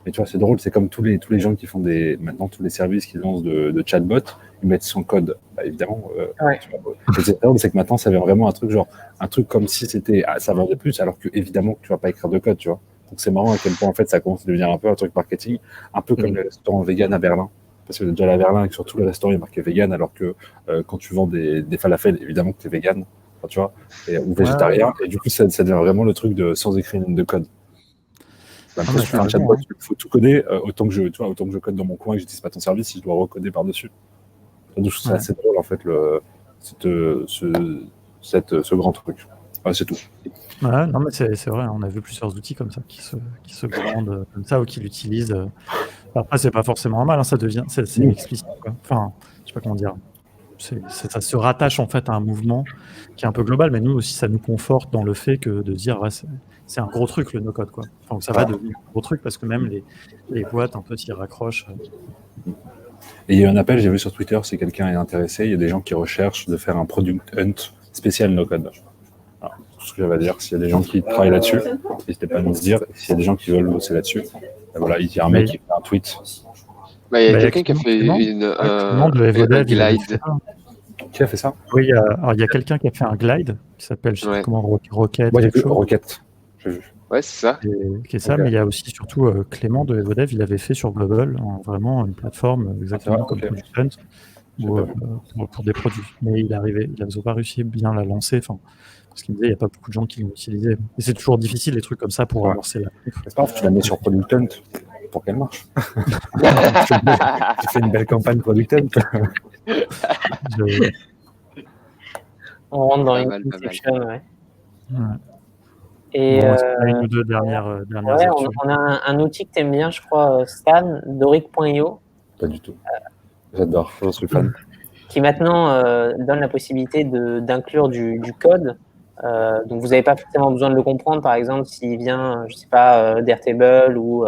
Mais tu vois, c'est drôle, c'est comme tous les gens qui font maintenant tous les services qui lancent de chatbot, ils mettent sans code. Évidemment, c'est drôle, c'est que maintenant, ça devient vraiment un truc comme si c'était ça vendait plus, alors que évidemment que tu vas pas écrire de code, tu vois. Donc c'est marrant à quel point en fait ça commence à devenir un peu un truc marketing, un peu comme les restaurants vegan à Berlin. Parce que déjà à Berlin, et que sur tous les restaurants, il y a marqué vegan, alors que quand tu vends des falafels, évidemment que tu es vegan, tu vois, ou végétarien. Et du coup, ça devient vraiment le truc de sans écrire une ligne de code. Quand je fais un chatbot, il faut tout coder, autant que je code dans mon coin et que je n'utilise pas ton service, si je dois recoder par-dessus. Donc je trouve ça assez drôle en fait, ce grand truc. C'est tout. Ouais, non, mais c'est vrai, on a vu plusieurs outils comme ça qui se grandent comme ça ou qui l'utilisent. Après, c'est pas forcément mal, ça devient, c'est explicite, quoi. Enfin, je sais pas comment dire. Ça se rattache en fait à un mouvement qui est un peu global, mais nous aussi, ça nous conforte dans le fait que de dire, c'est un gros truc le no-code, quoi. Enfin, ça va devenir un gros truc parce que même les boîtes un peu s'y raccrochent. Et il y a eu un appel, j'ai vu sur Twitter, si quelqu'un est intéressé, il y a des gens qui recherchent de faire un product hunt spécial no-code. Alors, tout ce que j'avais à dire, s'il y a des gens qui travaillent là-dessus, n'hésitez pas à nous dire. Et s'il y a des gens qui veulent bosser là-dessus, voilà, il y a un mec qui fait un tweet. Bah, il y a quelqu'un qui a fait un glide. Qui a fait ça? Oui, alors il y a quelqu'un qui a fait un glide qui s'appelle, je sais plus comment, Rocket. Moi, j'ai vu Rocket. J'ai vu. Ouais, c'est ça. Qui est ça, Ok. mais il y a aussi surtout Clément de Evodev, il avait fait sur Bubble, vraiment une plateforme exactement comme ok. Product Hunt pour des produits. Mais ils n'ont pas réussi bien la lancer, parce qu'il me disait il n'y a pas beaucoup de gens qui l'ont utilisé. Et c'est toujours difficile les trucs comme ça pour amorcer la. C'est pas grave, tu la mets sur Product Hunt pour qu'elle marche. Tu fais une belle campagne Product Hunt. On rentre dans Pas une mal, pas mal. conception, ouais. Ouais. Et Bon, c'est une ou deux dernières ouais, actus. on a un outil que tu aimes bien, je crois, Stan, Doric.io, Pas du tout. J'adore, je suis fan. qui maintenant donne la possibilité d'inclure du code. Donc vous n'avez pas forcément besoin de le comprendre. Par exemple, s'il vient, je sais pas, d'Airtable ou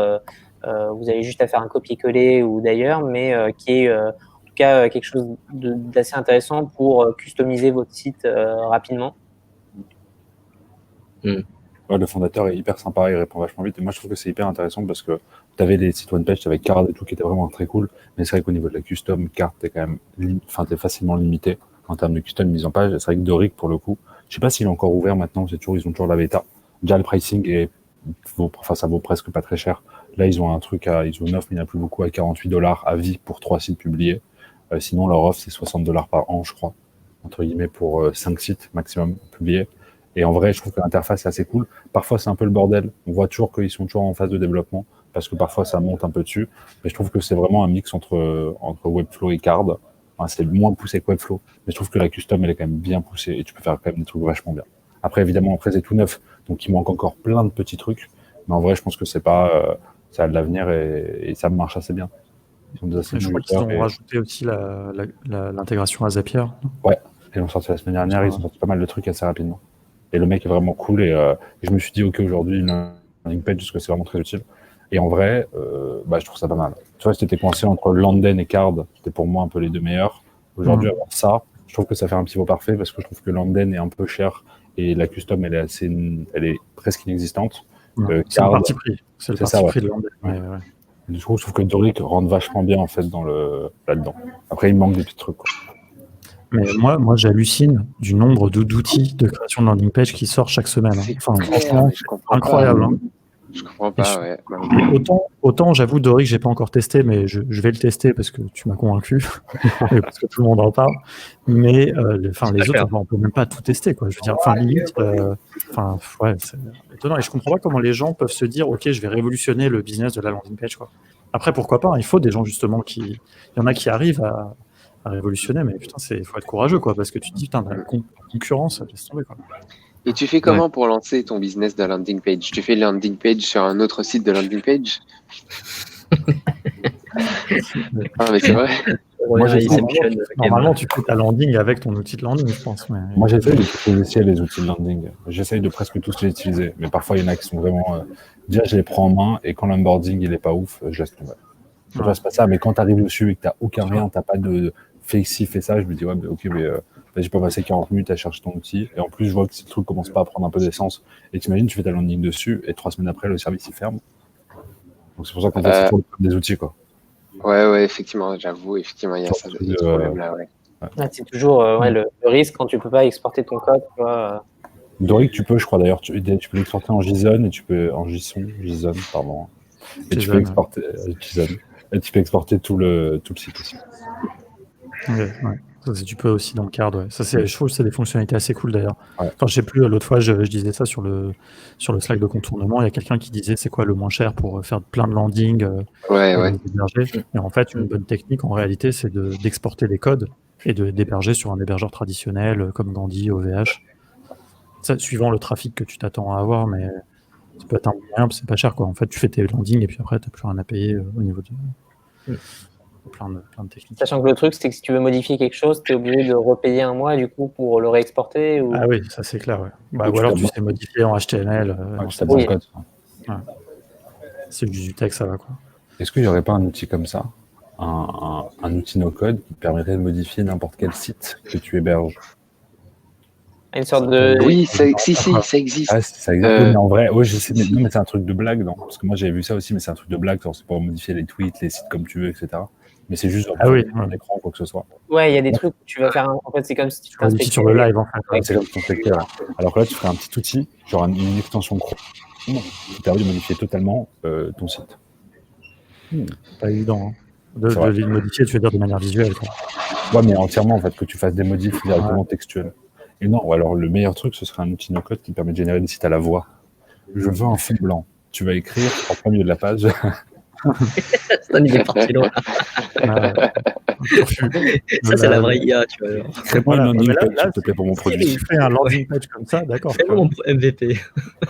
vous avez juste à faire un copier-coller ou d'ailleurs, mais qui est en tout cas quelque chose d'assez intéressant pour customiser votre site rapidement. Ouais, le fondateur est hyper sympa, il répond vachement vite. Et moi, je trouve que c'est hyper intéressant parce que tu avais les sites one-page, tu avais Card et tout qui était vraiment très cool. Mais c'est vrai qu'au niveau de la custom, Card, t'es quand même t'es facilement limité en termes de custom mise en page. Et c'est vrai que Doric, pour le coup, je sais pas s'il est encore ouvert maintenant, ils ont toujours la bêta. Déjà, le pricing ça vaut presque pas très cher. Là, ils ont un truc ils ont une offre, mais il n'y en a plus beaucoup, à $48 à vie pour 3 sites publiés. Sinon, leur offre, c'est $60 par an, je crois, entre guillemets, pour 5 sites maximum publiés. Et en vrai, je trouve que l'interface est assez cool. Parfois, c'est un peu le bordel. On voit toujours qu'ils sont toujours en phase de développement parce que parfois, ça monte un peu dessus. Mais je trouve que c'est vraiment un mix entre Webflow et Card. Enfin, c'est moins poussé que Webflow. Mais je trouve que la custom, elle est quand même bien poussée et tu peux faire quand même des trucs vachement bien. Après, évidemment, c'est tout neuf. Donc, il manque encore plein de petits trucs. Mais en vrai, je pense que ça a de l'avenir et ça marche assez bien. Je crois qu'ils ont rajouté aussi l'intégration à Zapier. Ouais, ils l'ont sorti la semaine dernière. Ils ont sorti pas mal de trucs assez rapidement. Et le mec est vraiment cool. Et je me suis dit, OK, aujourd'hui, une landing page, parce que c'est vraiment très utile. Et en vrai, je trouve ça pas mal. Tu vois, si tu étais coincé entre Landen et Card, c'était pour moi un peu les deux meilleurs. Aujourd'hui, avoir ça, je trouve que ça fait un petit mot parfait parce que je trouve que Landen est un peu cher et la custom, elle est presque inexistante. C'est le parti pris. C'est le parti pris de Landen. Ouais. Du coup, je trouve que Doric rentre vachement bien en fait là-dedans. Après, il manque des petits trucs, quoi. Mais moi, j'hallucine du nombre d'outils de création de landing page qui sortent chaque semaine. Enfin, franchement, incroyable. Je comprends pas, ouais. Autant j'avoue, Doric, j'ai pas encore testé, mais je vais le tester parce que tu m'as convaincu, et parce que tout le monde en parle. Mais les autres, on peut même pas tout tester, quoi. Je veux dire, limite, c'est étonnant. Et je comprends pas comment les gens peuvent se dire, OK, je vais révolutionner le business de la landing page, quoi. Après, pourquoi pas, il faut des gens justement il y en a qui arrivent à révolutionner, mais putain, il faut être courageux, quoi, parce que tu te dis, putain, la concurrence, laisse tomber, quoi. Et tu fais comment pour lancer ton business de landing page? Tu fais landing page sur un autre site de landing page? Ah, mais c'est vrai. Moi, normalement, tu fais ta landing avec ton outil de landing, je pense. Mais... Moi, j'essaie d'utiliser les outils de landing. J'essaye de presque tous les utiliser. Mais parfois, il y en a qui sont vraiment... Déjà, je les prends en main et quand l'onboarding, il est pas ouf, je laisse tomber. Je ne passe pas ça, mais quand tu arrives dessus et que tu n'as aucun rien, tu n'as pas de fais ci, fais ça, je me dis, ouais, mais ok, mais j'ai pas passé 40 minutes à chercher ton outil. Et en plus, je vois que si le truc commence pas à prendre un peu d'essence, et t'imagines, tu fais ta landing dessus, et 3 semaines après, le service, il ferme. Donc, c'est pour ça qu'en fait, c'est toujours des outils, quoi. Ouais, effectivement, j'avoue, effectivement, il y a ce problème-là, ouais. C'est toujours le risque quand tu peux pas exporter ton code, tu vois. Doric, tu peux, je crois, d'ailleurs, tu peux l'exporter en JSON, et tu peux, en JSON, pardon. Et tu peux exporter, JSON. Et tu peux exporter tout le site aussi. Ouais. Ça, tu peux aussi dans le Card, ouais. Ça, je trouve que c'est des fonctionnalités assez cool d'ailleurs. Ouais. Enfin, je sais plus, l'autre fois, je disais ça sur le Slack de contournement. Il y a quelqu'un qui disait c'est quoi le moins cher pour faire plein de landing héberger. Et en fait, une bonne technique, en réalité, c'est d'exporter les codes et d'héberger sur un hébergeur traditionnel comme Gandhi, OVH. Ça, suivant le trafic que tu t'attends à avoir, mais ça peut être un moyen, c'est pas cher, quoi. En fait, tu fais tes landings et puis après, tu n'as plus rien à payer au niveau de... Plein de techniques. Sachant que le truc, c'est que si tu veux modifier quelque chose, tu es obligé de repayer un mois du coup pour le réexporter ou... Ah oui, ça c'est clair. Ouais. Ou alors tu sais modifier en HTML. C'est bon code. Ouais. C'est du texte, ça va, quoi. Est-ce qu'il n'y aurait pas un outil comme ça, un outil no-code qui permettrait de modifier n'importe quel site que tu héberges. Une sorte de... Oui, ça existe. Ça existe. Mais en vrai, ouais, non, mais c'est un truc de blague, non? Parce que moi, j'avais vu ça aussi, mais c'est un truc de blague. C'est pour modifier les tweets, les sites comme tu veux, etc. Mais c'est juste Ah oui, un écran, quoi que ce soit. Ouais, il y a des trucs où tu vas faire en fait, c'est comme si tu t'inspectais sur le live, en fait. Ouais. C'est comme si tu t'inspectais, là. Alors que là, tu ferais un petit outil, genre une extension Chrome, qui permet de modifier totalement ton site. Pas évident. Hein. De le modifier, tu veux dire de manière visuelle, quoi. Ouais, mais entièrement, en fait, que tu fasses des modifs directement textuels. Et non, ou alors le meilleur truc, ce serait un outil no-code qui permet de générer des sites à la voix. Je veux un fond blanc. Tu vas écrire en plein milieu de la page. Stan, il est parti loin. Ça, c'est la vraie IA, tu vois. Crée-moi une landing page, s'il te plaît, pour mon produit. Si tu fais un landing page comme ça, d'accord. Fais-moi mon MVP.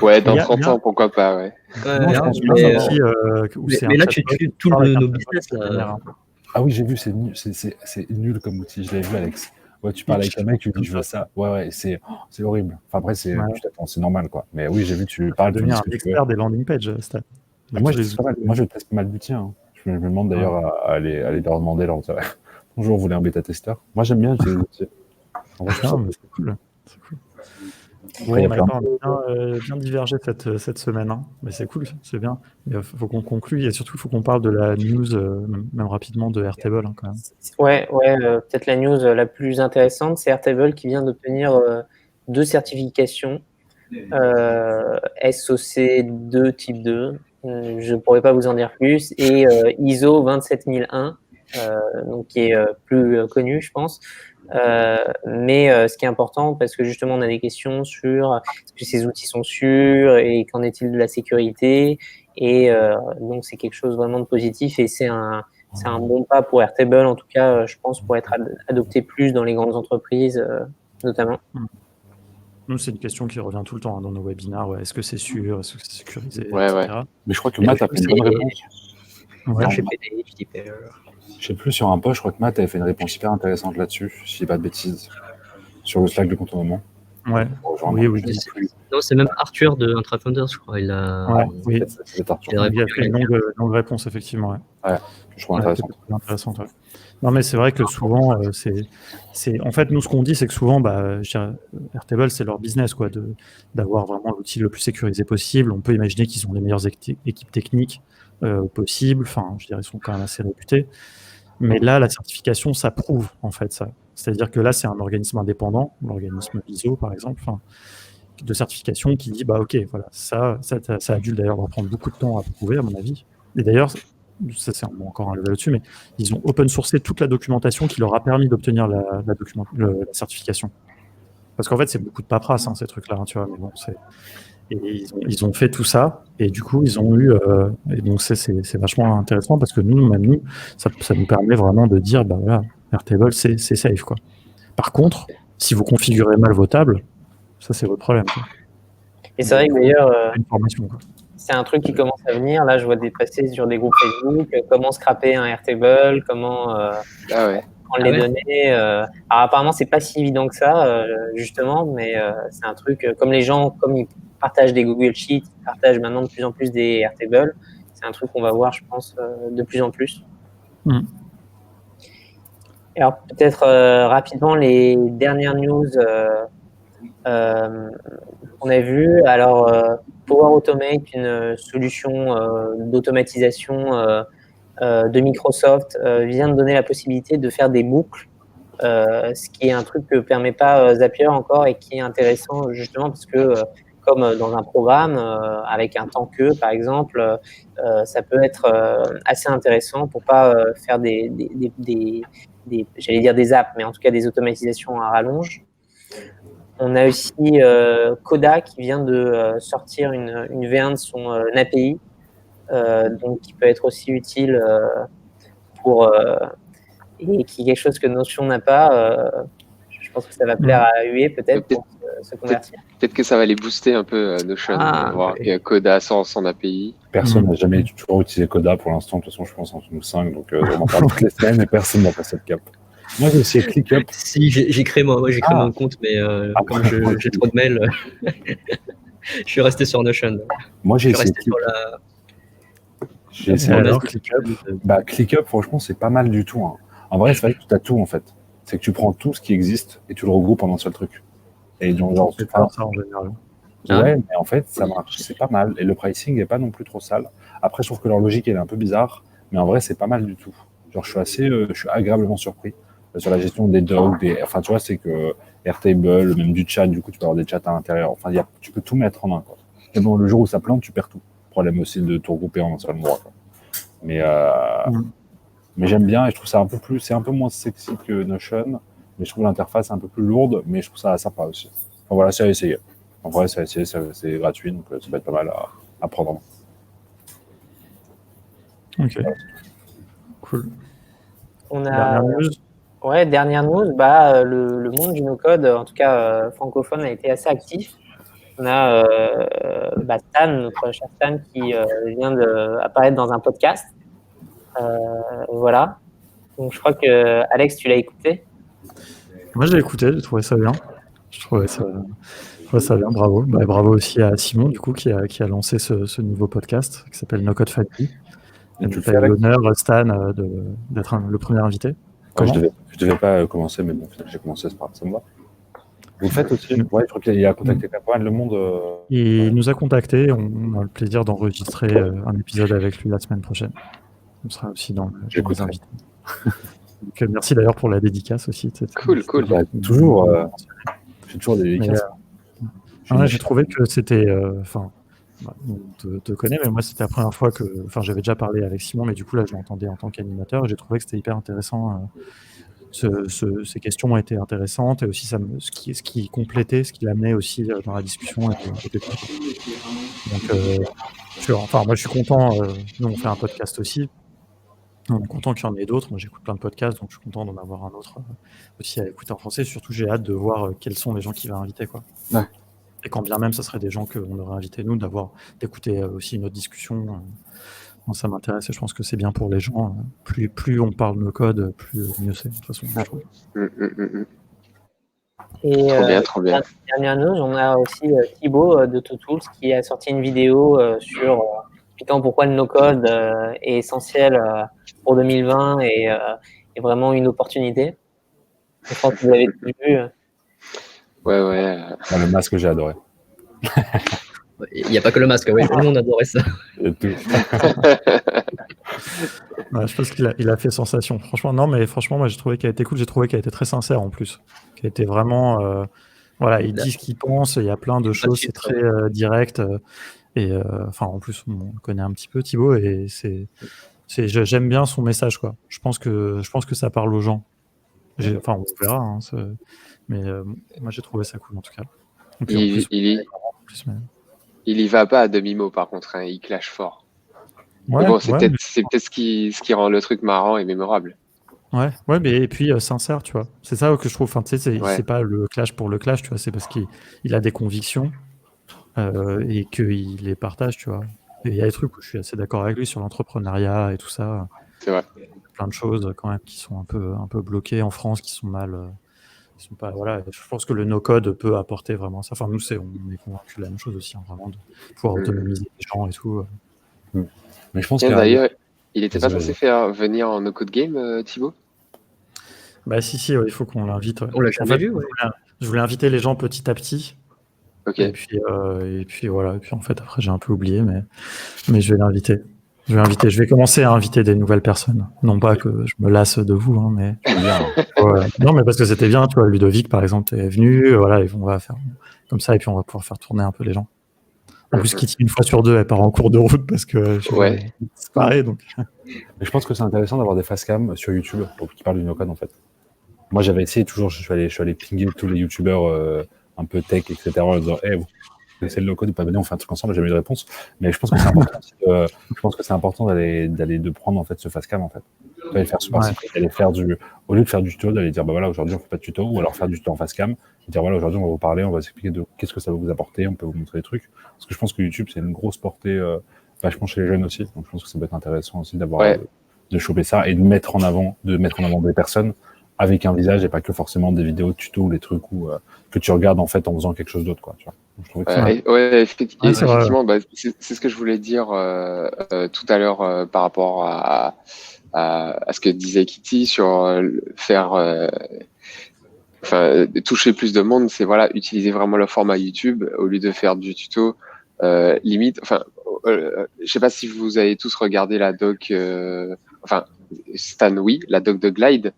Ouais, dans 30 ans, pourquoi pas, ouais. Mais là, tu tues tout nos business, là. Ah oui, j'ai vu, c'est nul comme outil. Je l'avais vu, Alex. Ouais, tu parles avec un mec, tu lui dis je veux ça. Ouais, c'est horrible. Enfin, après, c'est normal, quoi. Mais oui, j'ai vu, tu parles de devenir un expert des landing pages, Stan. Moi, je teste pas mal d'outils. Hein. Je me demande d'ailleurs à aller leur demander. Bonjour, vous voulez un bêta-testeur? Moi, j'aime bien utiliser les outils. C'est cool. Ouais, on a bien divergé cette semaine, hein. Mais c'est cool, c'est bien. Il faut qu'on conclue et surtout il faut qu'on parle de la news, même rapidement, de Airtable, hein, quand même. Ouais, peut-être la news la plus intéressante, c'est Airtable qui vient d'obtenir 2 certifications, SOC2 type 2, je ne pourrais pas vous en dire plus, et ISO 27001, donc qui est plus connu, je pense. Mais ce qui est important, parce que justement on a des questions sur est-ce que ces outils sont sûrs et qu'en est-il de la sécurité, et donc c'est quelque chose vraiment de positif et c'est un bon pas pour Airtable, en tout cas je pense, pour être adopté plus dans les grandes entreprises notamment. Nous, c'est une question qui revient tout le temps, hein, dans nos webinaires. Ouais. Est-ce que c'est sûr? Est-ce que c'est sécurisé, ouais, etc. Ouais. Mais je crois que Matt a fait une bonne réponse. Ouais. RGPD, GDPR. Je sais plus, sur un post, je crois que Matt avait fait une réponse hyper intéressante là-dessus, si je dis pas de bêtises, sur le Slack de contournement. Ouais. Oui. Non, c'est même Arthur de Intrafounders, je crois. Il a C'est Arthur. Il a fait une longue réponse, effectivement. Ouais, je trouve intéressante. Ouais. Non, mais c'est vrai que souvent, en fait, nous, ce qu'on dit, c'est que souvent, Airtable, c'est leur business, quoi, d'avoir vraiment l'outil le plus sécurisé possible. On peut imaginer qu'ils ont les meilleures équipes techniques possibles. Enfin, je dirais, ils sont quand même assez réputés. Mais là, la certification, ça prouve, en fait, ça. C'est-à-dire que là, c'est un organisme indépendant, l'organisme ISO, par exemple, de certification qui dit, OK, voilà, ça a dû d'ailleurs leur prendre beaucoup de temps à prouver, à mon avis. Et d'ailleurs, ça c'est encore un level au-dessus, mais ils ont open sourcé toute la documentation qui leur a permis d'obtenir la certification. Parce qu'en fait, c'est beaucoup de paperasse, ces trucs-là, tu vois, mais bon, et ils ont fait tout ça, et du coup, ils ont eu... et donc, c'est vachement intéressant, parce que nous, ça nous permet vraiment de dire, voilà, Airtable, c'est safe, quoi. Par contre, si vous configurez mal vos tables, ça, c'est votre problème, quoi. Et c'est vrai que d'ailleurs... une formation, quoi. C'est un truc qui commence à venir. Là, je vois des passer sur des groupes Facebook. Comment scraper un Airtable, comment prendre les données. Alors, apparemment, c'est pas si évident que ça, justement, mais c'est un truc, comme les gens, comme ils partagent des Google Sheets, ils partagent maintenant de plus en plus des Airtable. C'est un truc qu'on va voir, je pense, de plus en plus. Alors, peut-être rapidement, les dernières news qu'on a vues. Alors, Power Automate, une solution d'automatisation de Microsoft, vient de donner la possibilité de faire des boucles, ce qui est un truc que ne permet pas Zapier encore et qui est intéressant justement parce que, comme dans un programme, avec un temps que, par exemple, ça peut être assez intéressant pour ne pas faire j'allais dire des apps, mais en tout cas des automatisations à rallonge. On a aussi Coda qui vient de sortir une V1 de son API, donc qui peut être aussi utile et qui est quelque chose que Notion n'a pas. Je pense que ça va plaire à UE peut-être pour se convertir. Peut-être que ça va les booster un peu Notion, voir Coda sans API. Personne n'a jamais toujours utilisé Coda pour l'instant. De toute façon, je pense en 5, donc on en parle toutes les semaines et personne n'a passé le cap. Moi, j'ai essayé ClickUp. Si, j'ai créé mon compte, mais comme j'ai trop de mails, je suis resté sur Notion. Moi, j'ai essayé J'ai essayé. alors, ClickUp, franchement, c'est pas mal du tout. Hein. En vrai, c'est vrai que tu as tout en fait. C'est que tu prends tout ce qui existe et tu le regroupes en un seul truc. Et donc, genre, c'est pas ça en général. ouais, mais en fait, ça marche. C'est pas mal. Et le pricing est pas non plus trop sale. Après, je trouve que leur logique, elle est un peu bizarre. Mais en vrai, c'est pas mal du tout. Genre, je suis agréablement surpris sur la gestion des dogs. Enfin, tu vois, c'est que Airtable, même du chat, du coup, tu peux avoir des chats à l'intérieur. Enfin, tu peux tout mettre en main. Quoi. Et bon, le jour où ça plante, tu perds tout. Problème aussi de tout regrouper en un seul endroit. Quoi. Mais j'aime bien et je trouve ça c'est un peu moins sexy que Notion. Mais je trouve l'interface un peu plus lourde. Mais je trouve ça sympa aussi. Enfin, voilà, c'est à essayer. En vrai, c'est gratuit, donc ça va être pas mal à prendre en main. Ok. Cool. On Dernière a, news. ouais, dernière news, le monde du no-code, en tout cas francophone, a été assez actif. On a Stan, notre cher Stan, qui vient d'apparaître dans un podcast. Voilà. Donc je crois que Alex, tu l'as écouté. Moi, j'ai écouté, j'ai trouvé ça bien. Je trouvais ça bien, bravo. Bah, bravo aussi à Simon, du coup, qui a lancé ce nouveau podcast qui s'appelle No Code Family. Et tu le Tu fais, as eu Alex ? l'honneur, Stan, d'être le premier invité. Ouais, Comment je devais pas commencer, mais bon, j'ai commencé, c'est pas grave, ça me va. Vous le faites aussi ? Ouais, je crois qu'il a contacté pas mal le monde. Il nous a contactés, on a le plaisir d'enregistrer un épisode avec lui la semaine prochaine. On sera aussi dans les invités. Donc, merci d'ailleurs pour la dédicace aussi. Cool. Bah, toujours, j'ai toujours des dédicaces. J'ai trouvé que c'était. On te connaît, mais moi, c'était la première fois que. Enfin, j'avais déjà parlé avec Simon, mais du coup, là, je l'entendais en tant qu'animateur et j'ai trouvé que c'était hyper intéressant. Ces questions étaient intéressantes et aussi ce qui complétait, ce qui l'amenait aussi dans la discussion. Donc, moi, je suis content. Nous, on fait un podcast aussi. On est content qu'il y en ait d'autres. Moi, j'écoute plein de podcasts, donc je suis content d'en avoir un autre aussi à écouter en français. Surtout, j'ai hâte de voir quels sont les gens qu'il va inviter, quoi. Ouais. Et quand bien même, ça serait des gens qu'on aurait invités nous, d'écouter aussi une autre discussion. Moi, ça m'intéresse et je pense que c'est bien pour les gens. Plus on parle nos codes, plus mieux c'est. De toute façon, je trouve. Et Trop bien. dernière news, on a aussi Thibaut de ToTools qui a sorti une vidéo sur expliquant pourquoi le no-code est essentiel pour 2020 et vraiment une opportunité. Je pense que vous l'avez tous vu. Ouais. Le masque, j'ai adoré. Il n'y a pas que le masque, oui, tout le monde adorait ça. Ouais, je pense qu'il a fait sensation. Franchement, non, mais franchement, moi, j'ai trouvé qu'elle a été cool. J'ai trouvé qu'elle a été très sincère en plus. Qu'elle était vraiment. Il dit ce qu'il pense. Il y a plein de choses. C'est très direct. En plus, on le connaît un petit peu, Thibaut, et j'aime bien son message, quoi. Je pense que ça parle aux gens. On verra. Hein, mais moi, j'ai trouvé ça cool, en tout cas. Et puis, il y va pas à demi-mot, par contre. Hein, il clash fort. Ouais, mais bon, c'est peut-être ce qui rend le truc marrant et mémorable. Ouais, mais et puis sincère, tu vois. C'est ça que je trouve. Enfin, tu sais, c'est pas le clash pour le clash, tu vois. C'est parce qu'il a des convictions et qu'il les partage, tu vois. Et il y a des trucs où je suis assez d'accord avec lui sur l'entrepreneuriat et tout ça. C'est vrai. Plein de choses quand même qui sont un peu bloquées en France, qui sont mal. Qui sont pas, voilà. Je pense que le no-code peut apporter vraiment ça. Enfin, nous, on est convaincus de la même chose aussi, hein, vraiment, de pouvoir autonomiser les gens et tout. Mais je pense d'ailleurs, il était pas censé faire venir en no-code game, Thibaut ? Bah si, il faut qu'on l'invite. Ouais. On l'a jamais vu, ouais. Je voulais inviter les gens petit à petit. Okay. Et puis voilà. Et puis en fait, après, j'ai un peu oublié, mais je vais l'inviter. Je vais commencer à inviter des nouvelles personnes. Non pas que je me lasse de vous, hein, mais non, mais parce que c'était bien. Tu vois, Ludovic, par exemple, est venu. Voilà, et on va faire comme ça, et puis on va pouvoir faire tourner un peu les gens. En plus, Kitty, une fois sur deux, elle part en cours de route parce que c'est pareil. Donc. Mais je pense que c'est intéressant d'avoir des facecam sur YouTube qui parlent du no-code, en fait. Moi, j'avais essayé toujours, je suis allé pinguer tous les youtubeurs un peu tech, etc. en disant, vous connaissez le no-code ou pas, venez, on fait un truc ensemble, j'ai jamais eu de réponse. Mais je pense que c'est important, d'aller de prendre en fait ce facecam en fait. D'aller faire au lieu de faire du tuto, d'aller dire aujourd'hui on fait pas de tuto, ou alors faire du tuto en facecam, et dire aujourd'hui on va vous parler, on va vous expliquer de qu'est-ce que ça va vous apporter, on peut vous montrer des trucs. Parce que je pense que YouTube c'est une grosse portée vachement chez les jeunes aussi, donc je pense que ça peut être intéressant aussi d'avoir de choper ça et de mettre en avant des personnes avec un visage et pas que forcément des vidéos de tuto ou les trucs que tu regardes en fait en faisant quelque chose d'autre, quoi. Tu vois. Donc, je trouvais que effectivement, c'est ce que je voulais dire tout à l'heure par rapport à ce que disait Kitty sur toucher plus de monde, c'est utiliser vraiment le format YouTube au lieu de faire du tuto limite. Je sais pas si vous avez tous regardé la doc, Stan, oui, la doc de Glide.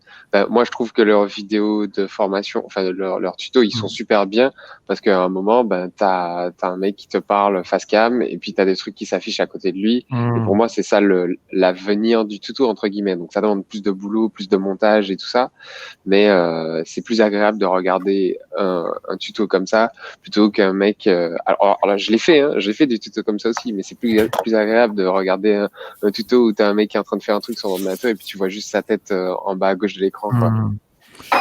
Moi, je trouve que leurs vidéos de formation, leurs tutos, ils sont super bien parce qu'à un moment, t'as un mec qui te parle face cam et puis t'as des trucs qui s'affichent à côté de lui. Et pour moi, c'est ça l'avenir du tuto, entre guillemets. Donc, ça demande plus de boulot, plus de montage et tout ça. Mais c'est plus agréable de regarder un tuto comme ça plutôt qu'un mec. Alors là, je l'ai fait, hein, j'ai fait des tutos comme ça aussi, mais c'est plus agréable de regarder un tuto où t'as un mec qui est en train de faire un truc sur l'ordinateur et puis tu vois juste sa tête en bas à gauche de l'écran.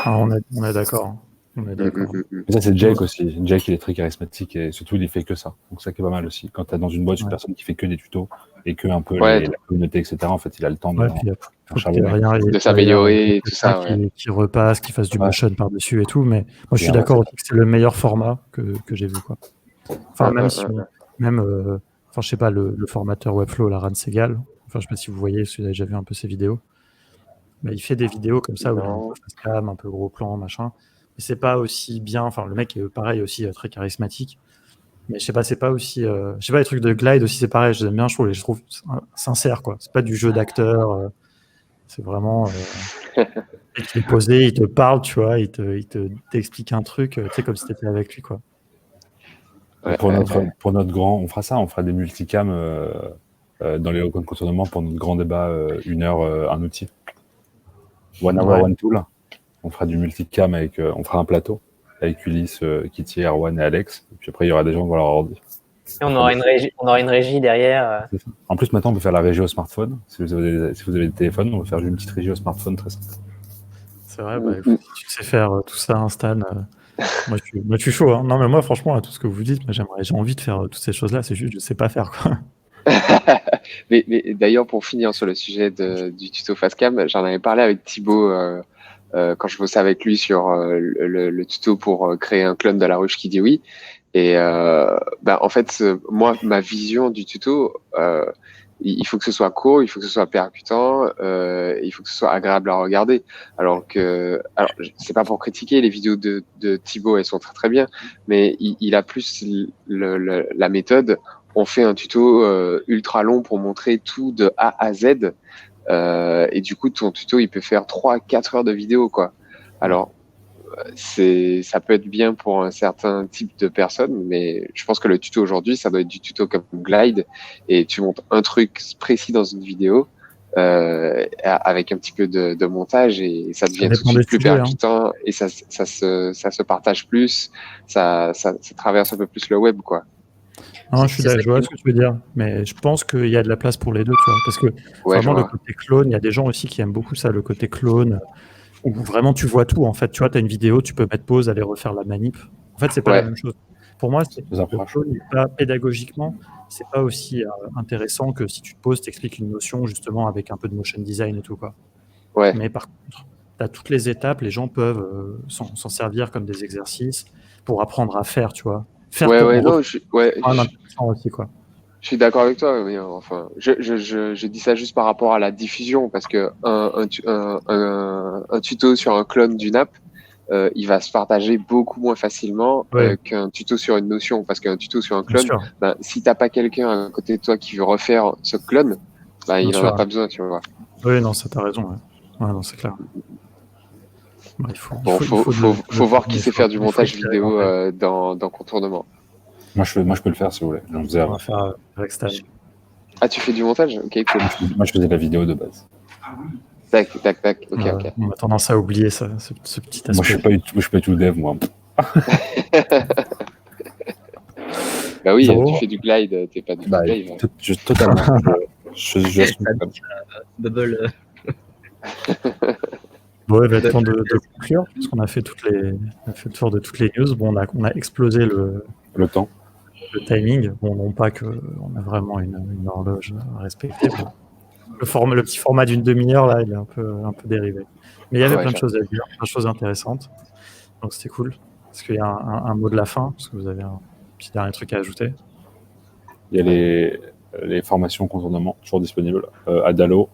On est d'accord. Ça, c'est Jake aussi. Jake, il est très charismatique et surtout, il fait que ça. Donc, ça qui est pas mal aussi. Quand tu es dans une boîte, une personne qui fait que des tutos et que un peu la communauté, etc., en fait, il a le temps de s'améliorer et tout ça. Qui repasse, qui fasse du motion par-dessus et tout. Mais moi, je suis d'accord aussi que c'est le meilleur format que j'ai vu, quoi. Enfin, je sais pas, le formateur Webflow, Laran Segal. Enfin, je sais pas si vous voyez, si vous avez déjà vu un peu ses vidéos. Mais il fait des vidéos comme ça où il est un peu face cam, un peu gros plan, machin. Mais c'est pas aussi bien. Enfin, le mec est pareil aussi très charismatique. Mais je sais pas, c'est pas aussi. Je sais pas, les trucs de Glide aussi, c'est pareil. Je les aime bien, je trouve sincère, quoi. C'est pas du jeu d'acteur. C'est vraiment. Il est posé, il te parle, tu vois, il t'explique un truc, tu sais, comme si t'étais avec lui, quoi. Pour notre grand, on fera ça, on fera des multicams dans les Open Contournements pour notre grand débat 1 heure, un outil. One hour, one tool. On fera du multicam on fera un plateau avec Ulysse, Kitty, Erwan et Alex. Et puis après, il y aura des gens dans leur ordi. Et on aura une régie derrière. En plus, maintenant, on peut faire la régie au smartphone. Si vous avez des téléphones, on peut faire une petite régie au smartphone très simple. C'est vrai, si tu sais faire tout ça, Stan. Moi, je suis chaud. Hein. Non, mais moi, franchement, à tout ce que vous dites, j'ai envie de faire toutes ces choses-là. C'est juste, je sais pas faire, quoi. mais d'ailleurs, pour finir sur le sujet du tuto Facecam, j'en avais parlé avec Thibaut quand je bossais avec lui sur le tuto pour créer un clone de la ruche qui dit oui. Et en fait, moi, ma vision du tuto, il faut que ce soit court, il faut que ce soit percutant, il faut que ce soit agréable à regarder. Alors c'est pas pour critiquer, les vidéos de Thibaut, elles sont très très bien, mais il a plus la méthode. On fait un tuto ultra long pour montrer tout de A à Z. Et du coup, ton tuto, il peut faire 3-4 heures de vidéo, quoi. Alors, ça peut être bien pour un certain type de personnes, mais je pense que le tuto aujourd'hui, ça doit être du tuto comme Glide, et tu montes un truc précis dans une vidéo avec un petit peu de montage, et ça devient tout de suite plus percutant, et ça se partage plus, ça traverse un peu plus le web, quoi. Non, je vois ce que tu veux dire, mais je pense qu'il y a de la place pour les deux, tu vois, parce que vraiment le côté clone, il y a des gens aussi qui aiment beaucoup ça, le côté clone, où vraiment tu vois tout, en fait, tu vois, tu as une vidéo, tu peux mettre pause, aller refaire la manip. En fait, c'est pas la même chose. Pour moi, le clone, pédagogiquement, c'est pas aussi intéressant que si tu te poses, t'expliques une notion justement avec un peu de motion design et tout, quoi. Ouais. Mais par contre, tu as toutes les étapes, les gens peuvent s'en servir comme des exercices pour apprendre à faire, tu vois. Aussi, quoi. Je suis d'accord avec toi, mais enfin, je dis ça juste par rapport à la diffusion, parce que un tuto sur un clone d'une app, il va se partager beaucoup moins facilement qu'un tuto sur une notion, parce qu'un tuto sur un clone, si t'as pas quelqu'un à côté de toi qui veut refaire ce clone, il n'en a pas besoin, tu vois. Oui, non, ça t'as raison. Ouais, non, c'est clair. Il faut voir qui sait faire du montage vidéo dans Contournement. Moi, je peux le faire si vous voulez. On va faire avec Stan. Ah, tu fais du montage? Ok, cool. Moi, je faisais la vidéo de base. Tac. Ok. On a tendance à oublier ça, ce petit aspect. Moi, je suis pas tout dev, moi. Bah oui, tu fais du glide, t'es pas du glide. Totalement. Bubble. Bon, il va être temps de conclure, parce qu'on a fait le tour de toutes les news. Bon, on a explosé le temps. Le timing. Bon, non pas qu'on a vraiment une horloge à respecter. Le petit format d'une demi-heure, là, il est un peu dérivé. Mais il y avait plein de choses à dire, plein de choses intéressantes. Donc c'était cool. Est-ce qu'il y a un mot de la fin? Est-ce que vous avez un petit dernier truc à ajouter? Il y a les formations contournement, toujours disponibles. Adalo,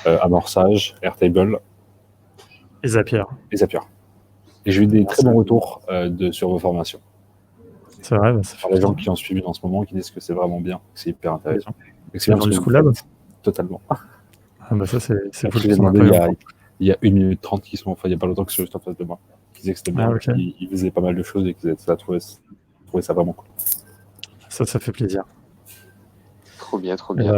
amorçage, Airtable. Et Zapier. Et j'ai eu des très bons retours sur vos formations. C'est vrai, ça fait par les gens qui ont suivi en ce moment, qui disent que c'est vraiment bien, que c'est hyper intéressant. C'est dans du Schoolab? Totalement. Ça, c'est cool. Il y a 1 minute 30 qui sont, il n'y a pas longtemps que je suis juste en face de moi, qui disaient que c'était bien, ils faisaient pas mal de choses et qu'ils trouvaient ça vraiment cool. Ça fait plaisir. Trop bien,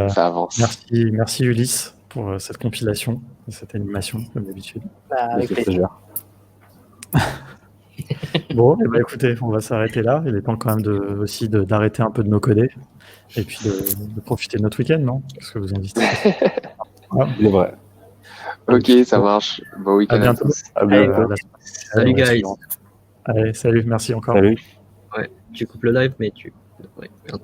ça avance. Merci Ulysse pour cette compilation, cette animation, comme d'habitude. Avec plaisir. Bon, écoutez, on va s'arrêter là. Il est temps quand même aussi d'arrêter un peu de nos coder et puis de profiter de notre week-end, non? Qu'est-ce que vous en dites? Il est vrai. Ok, ça marche. Bon week-end à tous. À bientôt. Salut, guys. Allez, salut, merci encore. Salut. Ouais, tu coupes le live, mais tu... Ouais, merde.